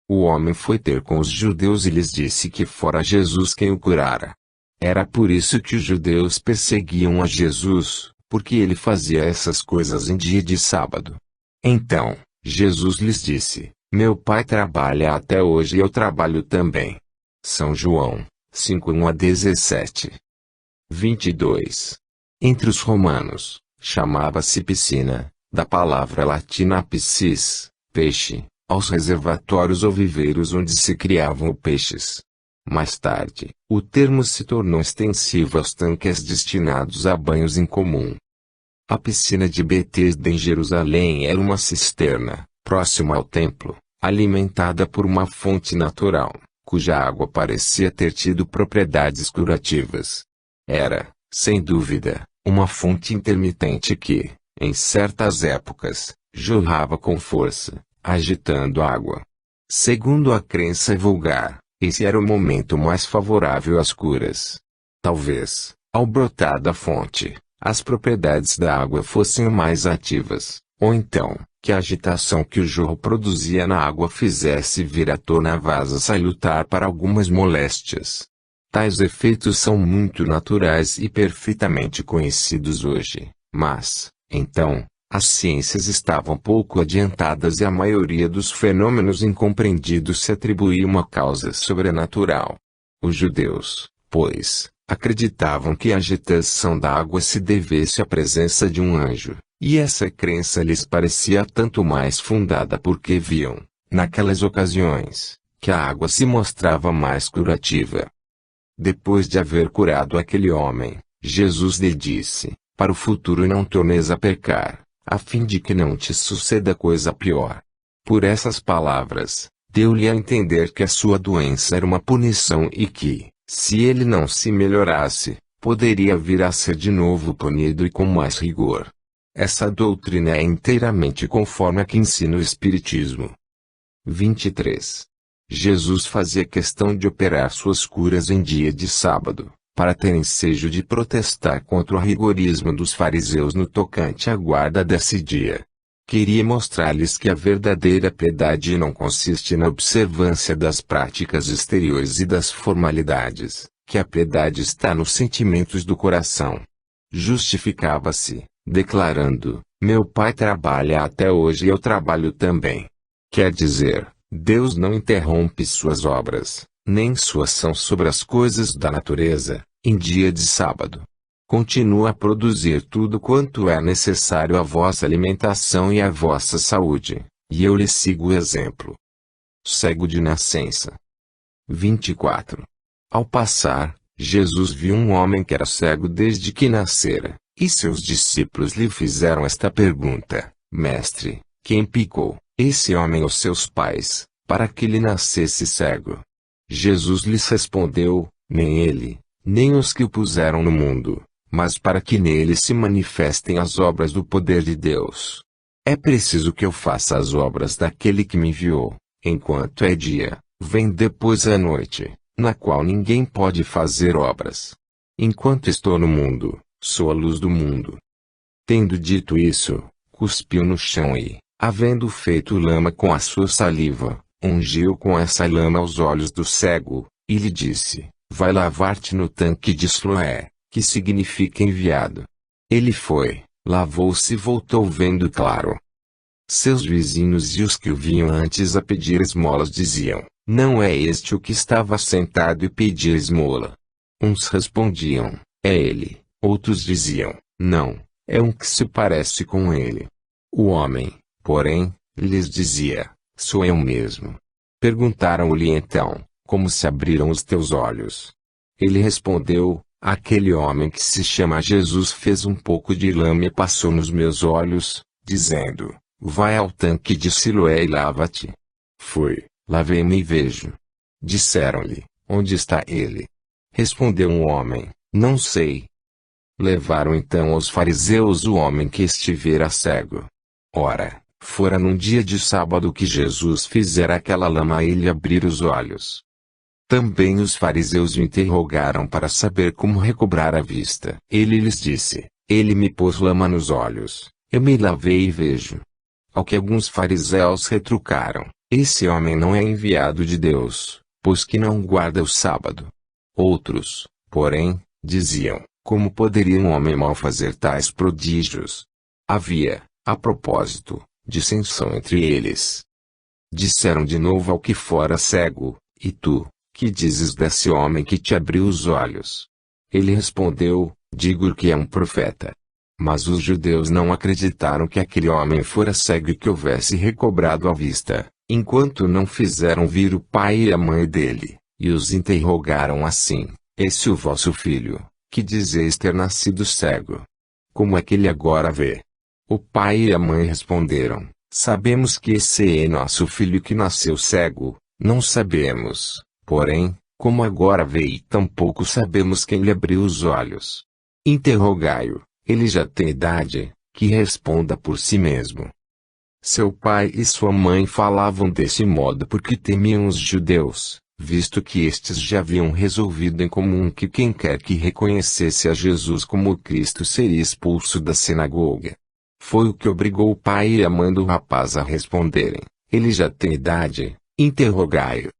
O homem foi ter com os judeus e lhes disse que fora Jesus quem o curara. Era por isso que os judeus perseguiam a Jesus, porque ele fazia essas coisas em dia de sábado. Então, Jesus lhes disse: Meu Pai trabalha até hoje e eu trabalho também. São João 5:1 a 17. 22. Entre os romanos, chamava-se piscina, da palavra latina piscis, peixe, aos reservatórios ou viveiros onde se criavam peixes. Mais tarde, o termo se tornou extensivo aos tanques destinados a banhos em comum. A piscina de Betesda em Jerusalém era uma cisterna, próxima ao templo, alimentada por uma fonte natural, cuja água parecia ter tido propriedades curativas. Era, sem dúvida, uma fonte intermitente que, em certas épocas, jorrava com força, agitando a água. Segundo a crença vulgar, esse era o momento mais favorável às curas. Talvez, ao brotar da fonte, as propriedades da água fossem mais ativas, ou então, que a agitação que o jorro produzia na água fizesse vir à tona a vasa salutar para algumas moléstias. Tais efeitos são muito naturais e perfeitamente conhecidos hoje, mas, então, as ciências estavam pouco adiantadas e a maioria dos fenômenos incompreendidos se atribuía uma causa sobrenatural. Os judeus, pois, acreditavam que a agitação da água se devesse à presença de um anjo, e essa crença lhes parecia tanto mais fundada porque viam, naquelas ocasiões, que a água se mostrava mais curativa. Depois de haver curado aquele homem, Jesus lhe disse: Para o futuro não tornes a pecar, a fim de que não te suceda coisa pior. Por essas palavras, deu-lhe a entender que a sua doença era uma punição e que, Se ele não se melhorasse, poderia vir a ser de novo punido e com mais rigor. Essa doutrina é inteiramente conforme a que ensina o Espiritismo. 23. Jesus fazia questão de operar suas curas em dia de sábado, para ter ensejo de protestar contra o rigorismo dos fariseus no tocante à guarda desse dia. Queria mostrar-lhes que a verdadeira piedade não consiste na observância das práticas exteriores e das formalidades, que a piedade está nos sentimentos do coração. Justificava-se, declarando: meu Pai trabalha até hoje e eu trabalho também. Quer dizer, Deus não interrompe suas obras, nem sua ação sobre as coisas da natureza, em dia de sábado. Continua a produzir tudo quanto é necessário à vossa alimentação e à vossa saúde, e eu lhe sigo o exemplo. Cego de nascença. 24. Ao passar, Jesus viu um homem que era cego desde que nascera, e seus discípulos lhe fizeram esta pergunta: Mestre, quem picou, esse homem ou seus pais, para que ele nascesse cego? Jesus lhes respondeu: nem ele, nem os que o puseram no mundo, mas para que nele se manifestem as obras do poder de Deus. É preciso que eu faça as obras daquele que me enviou, enquanto é dia, vem depois a noite, na qual ninguém pode fazer obras. Enquanto estou no mundo, sou a luz do mundo. Tendo dito isso, cuspiu no chão e, havendo feito lama com a sua saliva, ungiu com essa lama os olhos do cego, e lhe disse: vai lavar-te no tanque de Siloé, que significa enviado. Ele foi, lavou-se e voltou vendo claro. Seus vizinhos e os que o viam antes a pedir esmolas diziam: não é este o que estava sentado e pedia esmola? Uns respondiam: é ele. Outros diziam: não, é um que se parece com ele. O homem, porém, lhes dizia: sou eu mesmo. Perguntaram-lhe então: como se abriram os teus olhos? Ele respondeu: aquele homem que se chama Jesus fez um pouco de lama e passou nos meus olhos, dizendo: vai ao tanque de Siloé e lava-te. Fui, lavei-me e vejo. Disseram-lhe: onde está ele? Respondeu um homem: não sei. Levaram então aos fariseus o homem que estivera cego. Ora, fora num dia de sábado que Jesus fizera aquela lama a ele abrir os olhos. Também os fariseus o interrogaram para saber como recobrar a vista. Ele lhes disse: ele me pôs lama nos olhos, eu me lavei e vejo. Ao que alguns fariseus retrucaram: esse homem não é enviado de Deus, pois que não guarda o sábado. Outros, porém, diziam: como poderia um homem mau fazer tais prodígios? Havia, a propósito, dissensão entre eles. Disseram de novo ao que fora cego: e tu, que dizes desse homem que te abriu os olhos? Ele respondeu: digo que é um profeta. Mas os judeus não acreditaram que aquele homem fora cego e que houvesse recobrado a vista, enquanto não fizeram vir o pai e a mãe dele, e os interrogaram assim: esse o vosso filho, que dizeis ter nascido cego? Como é que ele agora vê? O pai e a mãe responderam: sabemos que esse é nosso filho que nasceu cego, não sabemos, porém, como agora vê e tampouco sabemos quem lhe abriu os olhos. Interrogai-o, ele já tem idade, que responda por si mesmo. Seu pai e sua mãe falavam desse modo porque temiam os judeus, visto que estes já haviam resolvido em comum que quem quer que reconhecesse a Jesus como Cristo seria expulso da sinagoga. Foi o que obrigou o pai e a mãe do rapaz a responderem: ele já tem idade, interrogai-o.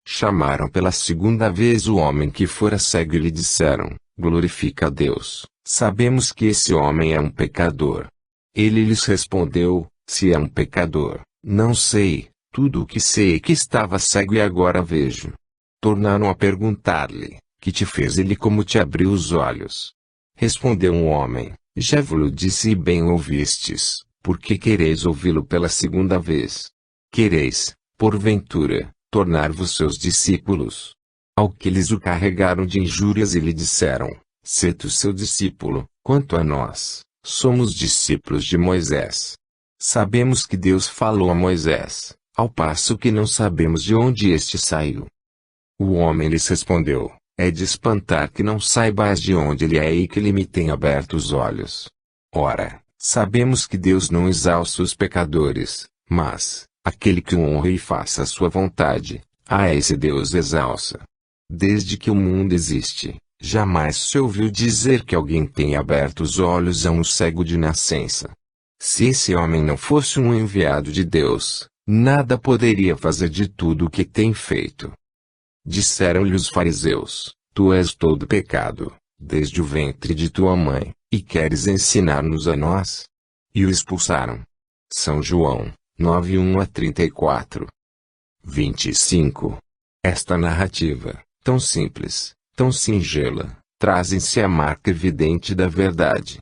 Chamaram pela segunda vez o homem que fora cego e lhe disseram: glorifica a Deus, sabemos que esse homem é um pecador. Ele lhes respondeu: se é um pecador, não sei, tudo o que sei é que estava cego e agora vejo. Tornaram a perguntar-lhe: que te fez ele como te abriu os olhos? Respondeu um homem: já vos disse e bem ouvistes, por que quereis ouvi-lo pela segunda vez? Quereis, porventura, tornar-vos seus discípulos? Ao que lhes o carregaram de injúrias e lhe disseram: sê tu seu discípulo, quanto a nós, somos discípulos de Moisés. Sabemos que Deus falou a Moisés, ao passo que não sabemos de onde este saiu. O homem lhes respondeu: É de espantar que não saibais de onde ele é e que ele me tem aberto os olhos. Ora, sabemos que Deus não exalça os pecadores, mas aquele que o honra e faça a sua vontade, a esse Deus exalça. Desde que o mundo existe, jamais se ouviu dizer que alguém tenha aberto os olhos a um cego de nascença. Se esse homem não fosse um enviado de Deus, nada poderia fazer de tudo o que tem feito. Disseram-lhe os fariseus: Tu és todo pecado, desde o ventre de tua mãe, e queres ensinar-nos a nós? E o expulsaram. São João 9:1-34. 25. Esta narrativa, tão simples, tão singela, traz em si a marca evidente da verdade.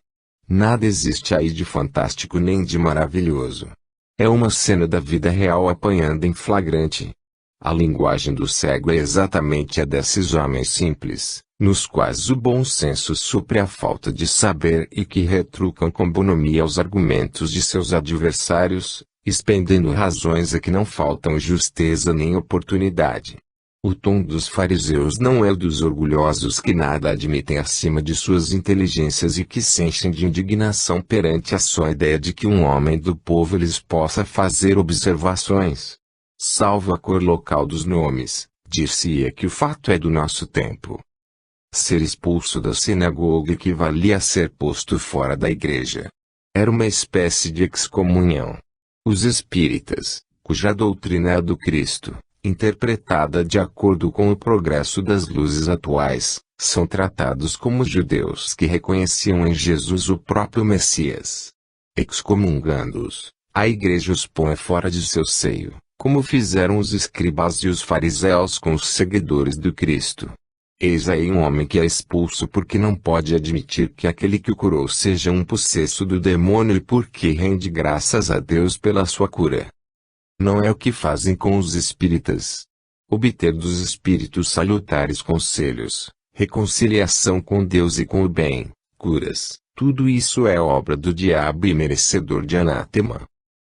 Nada existe aí de fantástico nem de maravilhoso. É uma cena da vida real apanhando em flagrante. A linguagem do cego é exatamente a desses homens simples, nos quais o bom senso supre a falta de saber e que retrucam com bonomia os argumentos de seus adversários, expendendo razões a que não faltam justeza nem oportunidade. O tom dos fariseus não é o dos orgulhosos que nada admitem acima de suas inteligências e que se enchem de indignação perante a só ideia de que um homem do povo lhes possa fazer observações. Salvo a cor local dos nomes, dir-se-ia que o fato é do nosso tempo. Ser expulso da sinagoga equivalia a ser posto fora da igreja. Era uma espécie de excomunhão. Os espíritas, cuja doutrina é a do Cristo, interpretada de acordo com o progresso das luzes atuais, são tratados como judeus que reconheciam em Jesus o próprio Messias. Excomungando-os, a igreja os põe fora de seu seio, como fizeram os escribas e os fariseus com os seguidores do Cristo. Eis aí um homem que é expulso porque não pode admitir que aquele que o curou seja um possesso do demônio e porque rende graças a Deus pela sua cura. Não é o que fazem com os espíritas. Obter dos espíritos salutares conselhos, reconciliação com Deus e com o bem, curas, tudo isso é obra do diabo e merecedor de anátema.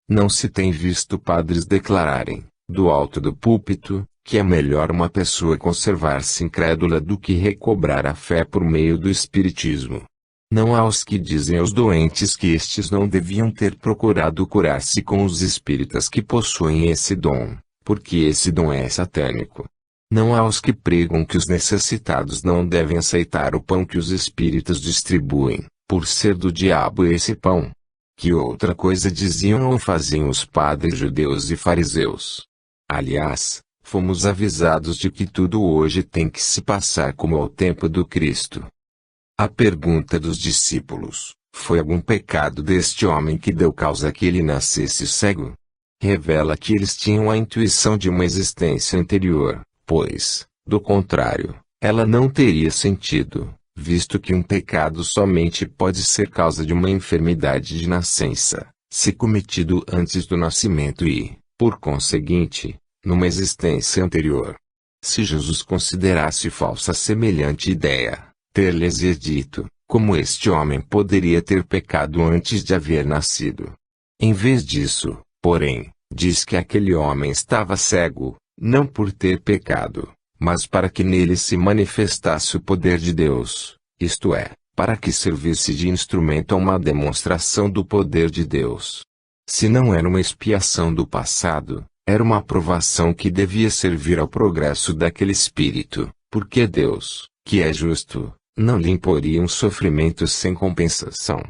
Não se tem visto padres declararem, do alto do púlpito, que é melhor uma pessoa conservar-se incrédula do que recobrar a fé por meio do espiritismo. Não há os que dizem aos doentes que estes não deviam ter procurado curar-se com os espíritas que possuem esse dom, porque esse dom é satânico. Não há os que pregam que os necessitados não devem aceitar o pão que os espíritas distribuem, por ser do diabo esse pão. Que outra coisa diziam ou faziam os padres judeus e fariseus? Aliás, fomos avisados de que tudo hoje tem que se passar como ao tempo do Cristo. A pergunta dos discípulos: foi algum pecado deste homem que deu causa a que ele nascesse cego? Revela que eles tinham a intuição de uma existência anterior, pois, do contrário, ela não teria sentido, visto que um pecado somente pode ser causa de uma enfermidade de nascença, se cometido antes do nascimento e, por conseguinte, numa existência anterior. Se Jesus considerasse falsa semelhante ideia, ter-lhes-ia dito, como este homem poderia ter pecado antes de haver nascido. Em vez disso, porém, diz que aquele homem estava cego, não por ter pecado, mas para que nele se manifestasse o poder de Deus, isto é, para que servisse de instrumento a uma demonstração do poder de Deus. Se não era uma expiação do passado, era uma aprovação que devia servir ao progresso daquele espírito, porque Deus, que é justo, não lhe imporia um sofrimento sem compensação.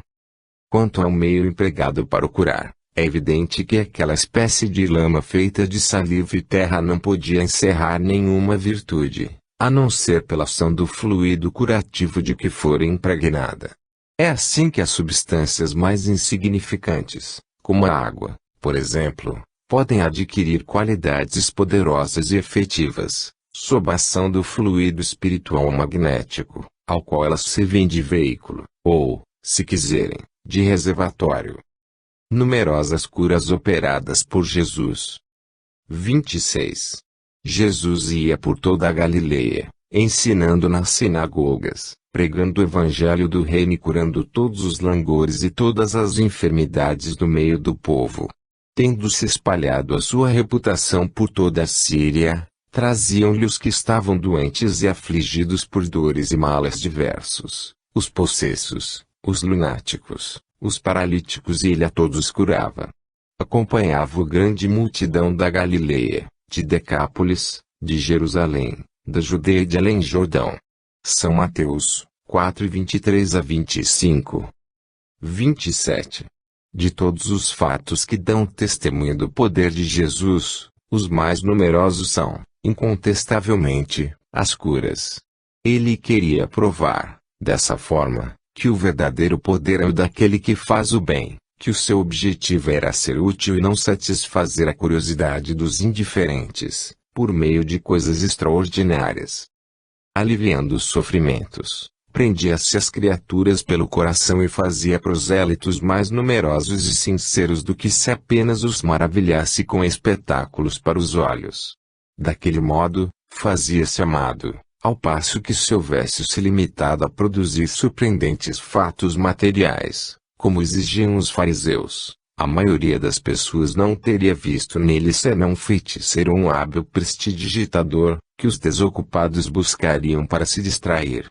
Quanto ao meio empregado para o curar, é evidente que aquela espécie de lama feita de saliva e terra não podia encerrar nenhuma virtude, a não ser pela ação do fluido curativo de que fora impregnada. É assim que as substâncias mais insignificantes, como a água, por exemplo, podem adquirir qualidades poderosas e efetivas, sob a ação do fluido espiritual magnético, ao qual elas servem de veículo, ou, se quiserem, de reservatório. Numerosas curas operadas por Jesus. 26. Jesus ia por toda a Galileia, ensinando nas sinagogas, pregando o evangelho do reino e curando todos os langores e todas as enfermidades do meio do povo. Tendo se espalhado a sua reputação por toda a Síria, traziam-lhe os que estavam doentes e afligidos por dores e males diversos, os possessos, os lunáticos, os paralíticos, e ele a todos curava. Acompanhava-o grande multidão da Galileia, de Decápolis, de Jerusalém, da Judeia e de além Jordão. São Mateus 4:23-25. 27. De todos os fatos que dão testemunho do poder de Jesus, os mais numerosos são, incontestavelmente, as curas. Ele queria provar, dessa forma, que o verdadeiro poder é o daquele que faz o bem, que o seu objetivo era ser útil e não satisfazer a curiosidade dos indiferentes, por meio de coisas extraordinárias. Aliviando os sofrimentos, prendia-se as criaturas pelo coração e fazia prosélitos mais numerosos e sinceros do que se apenas os maravilhasse com espetáculos para os olhos. Daquele modo, fazia-se amado, ao passo que se houvesse se limitado a produzir surpreendentes fatos materiais, como exigiam os fariseus. A maioria das pessoas não teria visto nele senão um feiticeiro ou um hábil prestidigitador, que os desocupados buscariam para se distrair.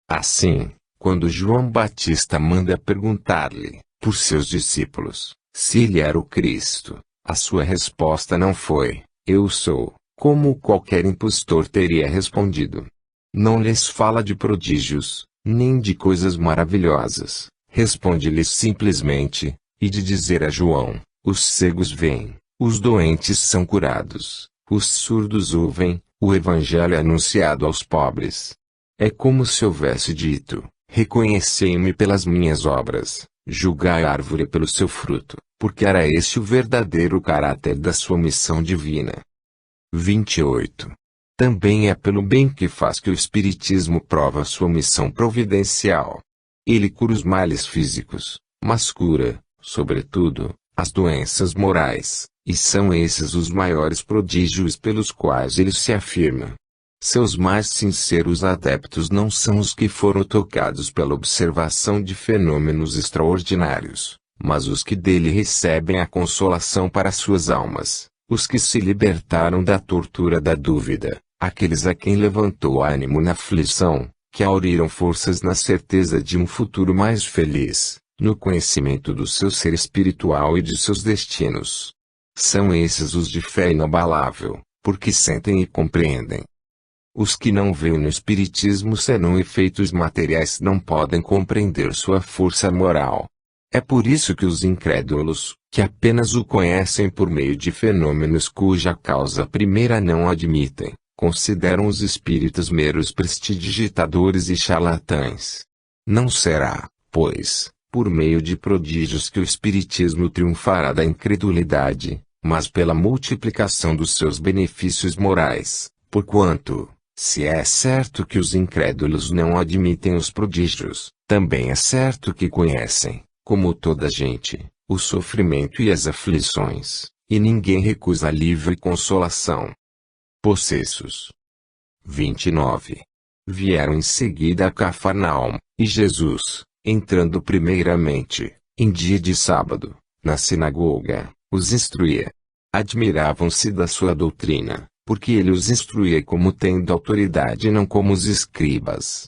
Assim, quando João Batista manda perguntar-lhe, por seus discípulos, se ele era o Cristo, a sua resposta não foi, eu sou, como qualquer impostor teria respondido. Não lhes fala de prodígios, nem de coisas maravilhosas, responde-lhes simplesmente, e de dizer a João, os cegos veem, os doentes são curados, os surdos ouvem, o evangelho é anunciado aos pobres. É como se houvesse dito, reconhecei-me pelas minhas obras, julgai a árvore pelo seu fruto, porque era esse o verdadeiro caráter da sua missão divina. 28. Também é pelo bem que faz que o Espiritismo prova sua missão providencial. Ele cura os males físicos, mas cura, sobretudo, as doenças morais, e são esses os maiores prodígios pelos quais ele se afirma. Seus mais sinceros adeptos não são os que foram tocados pela observação de fenômenos extraordinários, mas os que dele recebem a consolação para suas almas, os que se libertaram da tortura da dúvida, aqueles a quem levantou ânimo na aflição, que auriram forças na certeza de um futuro mais feliz, no conhecimento do seu ser espiritual e de seus destinos. São esses os de fé inabalável, porque sentem e compreendem. Os que não veem no Espiritismo senão efeitos materiais não podem compreender sua força moral. É por isso que os incrédulos, que apenas o conhecem por meio de fenômenos cuja causa primeira não admitem, consideram os espíritas meros prestidigitadores e charlatães. Não será, pois, por meio de prodígios que o Espiritismo triunfará da incredulidade, mas pela multiplicação dos seus benefícios morais, porquanto, se é certo que os incrédulos não admitem os prodígios, também é certo que conhecem, como toda gente, o sofrimento e as aflições, e ninguém recusa alívio e consolação. Possessos. 29. Vieram em seguida a Cafarnaum, e Jesus, entrando primeiramente, em dia de sábado, na sinagoga, os instruía. Admiravam-se da sua doutrina, porque ele os instruía como tendo autoridade e não como os escribas.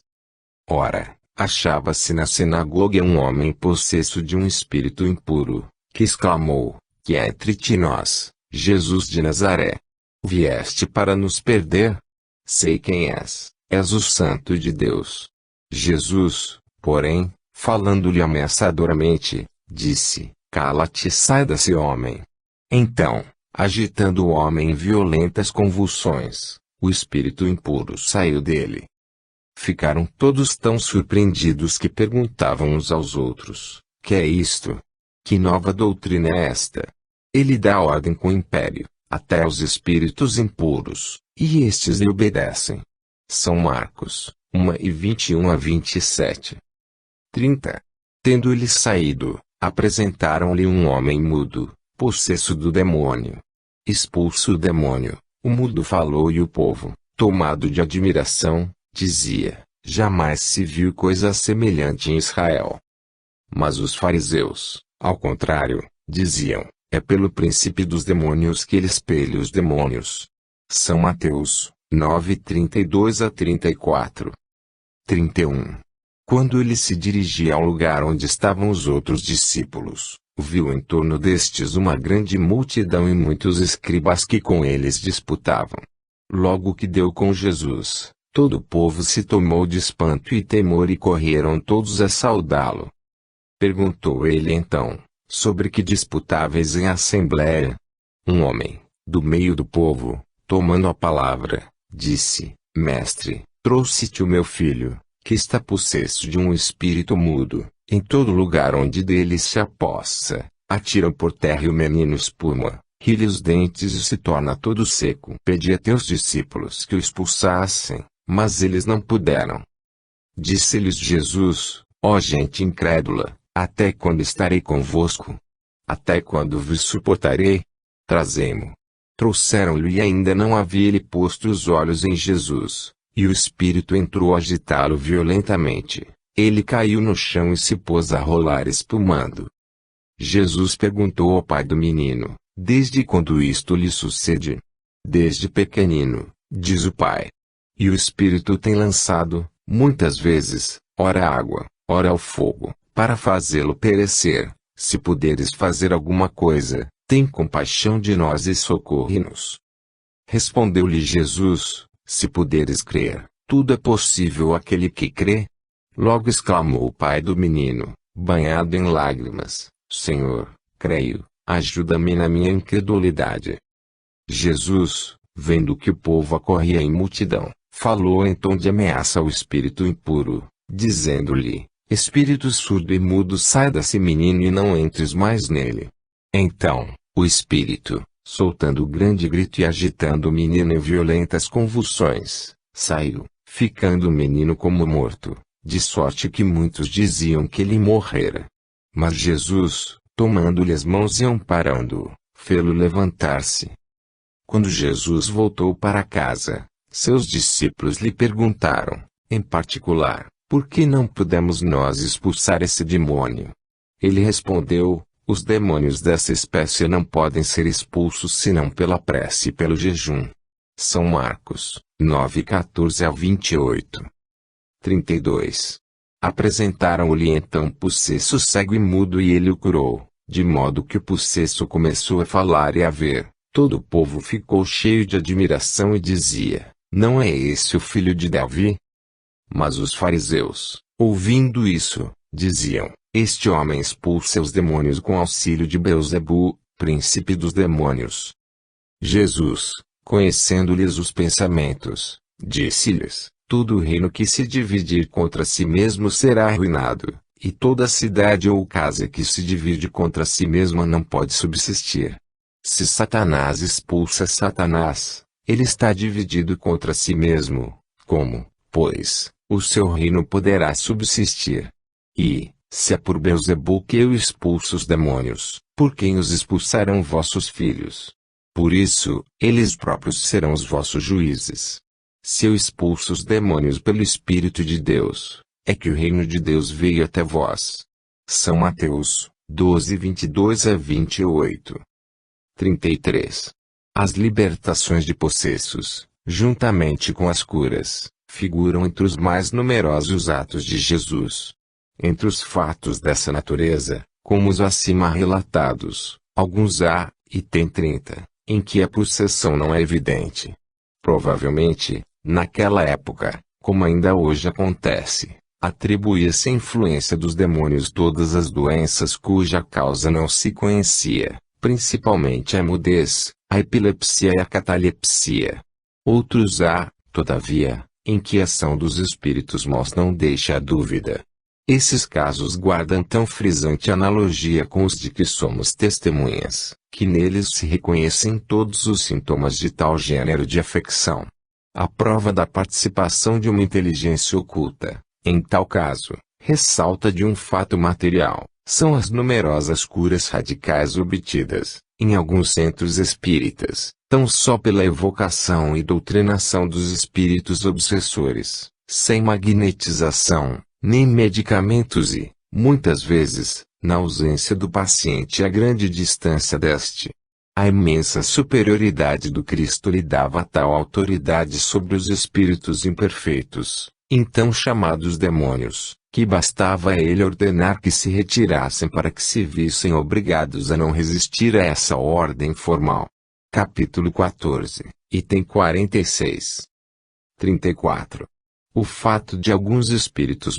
Ora, achava-se na sinagoga um homem possesso de um espírito impuro, que exclamou, que é entre ti nós, Jesus de Nazaré. Vieste para nos perder? Sei quem és o Santo de Deus. Jesus, porém, falando-lhe ameaçadoramente, disse, cala-te e sai desse homem. Então, agitando o homem em violentas convulsões, o espírito impuro saiu dele. Ficaram todos tão surpreendidos que perguntavam uns aos outros, que é isto? Que nova doutrina é esta? Ele dá ordem com império, até aos espíritos impuros, e estes lhe obedecem. São Marcos 1:21-27. 30. Tendo ele saído, apresentaram-lhe um homem mudo, possesso do demônio. Expulso o demônio, o mudo falou e o povo, tomado de admiração, dizia, jamais se viu coisa semelhante em Israel. Mas os fariseus, ao contrário, diziam, é pelo príncipe dos demônios que ele expele os demônios. São Mateus 9:32 a 34. 31. Quando ele se dirigia ao lugar onde estavam os outros discípulos, viu em torno destes uma grande multidão e muitos escribas que com eles disputavam. Logo que deu com Jesus, todo o povo se tomou de espanto e temor e correram todos a saudá-lo. Perguntou ele então, sobre que disputáveis em assembléia? Um homem, do meio do povo, tomando a palavra, disse: Mestre, trouxe-te o meu filho, que está possesso de um espírito mudo. Em todo lugar onde dele se apossa, atiram por terra e o menino espuma, ri-lhe os dentes e se torna todo seco. Pedi a teus discípulos que o expulsassem, mas eles não puderam. Disse-lhes Jesus: Ó gente incrédula, até quando estarei convosco? Até quando vos suportarei? Trazei-mo. Trouxeram-lhe e ainda não havia ele posto os olhos em Jesus, e o espírito entrou a agitá-lo violentamente. Ele caiu no chão e se pôs a rolar espumando. Jesus perguntou ao pai do menino: Desde quando isto lhe sucede? Desde pequenino, diz o pai. E o espírito tem lançado, muitas vezes, ora à água, ora ao fogo, para fazê-lo perecer. Se puderes fazer alguma coisa, tem compaixão de nós e socorre-nos. Respondeu-lhe Jesus: Se puderes crer, tudo é possível àquele que crê. Logo exclamou o pai do menino, banhado em lágrimas: Senhor, creio, ajuda-me na minha incredulidade. Jesus, vendo que o povo acorria em multidão, falou em tom de ameaça ao espírito impuro, dizendo-lhe: Espírito surdo e mudo, sai desse menino e não entres mais nele. Então, o espírito, soltando grande grito e agitando o menino em violentas convulsões, saiu, ficando o menino como morto, de sorte que muitos diziam que ele morrera. Mas Jesus, tomando-lhe as mãos e amparando-o, fê-lo levantar-se. Quando Jesus voltou para casa, seus discípulos lhe perguntaram, em particular: Por que não pudemos nós expulsar esse demônio? Ele respondeu: Os demônios dessa espécie não podem ser expulsos senão pela prece e pelo jejum. São Marcos 9:14 a 28. 32. Apresentaram-lhe então possesso cego e mudo e ele o curou, de modo que o possesso começou a falar e a ver. Todo o povo ficou cheio de admiração e dizia: Não é esse o filho de Davi? Mas os fariseus, ouvindo isso, diziam: Este homem expulsa os demônios com auxílio de Beelzebu, príncipe dos demônios. Jesus, conhecendo-lhes os pensamentos, disse-lhes: Todo reino que se dividir contra si mesmo será arruinado, e toda cidade ou casa que se divide contra si mesma não pode subsistir. Se Satanás expulsa Satanás, ele está dividido contra si mesmo. Como, pois, o seu reino poderá subsistir? E, se é por Beelzebu que eu expulso os demônios, por quem os expulsarão vossos filhos? Por isso, eles próprios serão os vossos juízes. Se eu expulso os demônios pelo Espírito de Deus, é que o reino de Deus veio até vós. São Mateus 12:22 a 28. 33. As libertações de possessos, juntamente com as curas, figuram entre os mais numerosos atos de Jesus. Entre os fatos dessa natureza, como os acima relatados, alguns há, e tem 30, em que a possessão não é evidente. Provavelmente, naquela época, como ainda hoje acontece, atribuía-se à influência dos demônios todas as doenças cuja causa não se conhecia, principalmente a mudez, a epilepsia e a catalepsia. Outros há, todavia, em que a ação dos espíritos maus não deixa a dúvida. Esses casos guardam tão frisante analogia com os de que somos testemunhas, que neles se reconhecem todos os sintomas de tal gênero de afecção. A prova da participação de uma inteligência oculta, em tal caso, ressalta de um fato material, são as numerosas curas radicais obtidas, em alguns centros espíritas, tão só pela evocação e doutrinação dos espíritos obsessores, sem magnetização, nem medicamentos e, muitas vezes, na ausência do paciente a grande distância deste. A imensa superioridade do Cristo lhe dava tal autoridade sobre os espíritos imperfeitos, então chamados demônios, que bastava a ele ordenar que se retirassem para que se vissem obrigados a não resistir a essa ordem formal. Capítulo 14, item 46. 34. O fato de alguns espíritos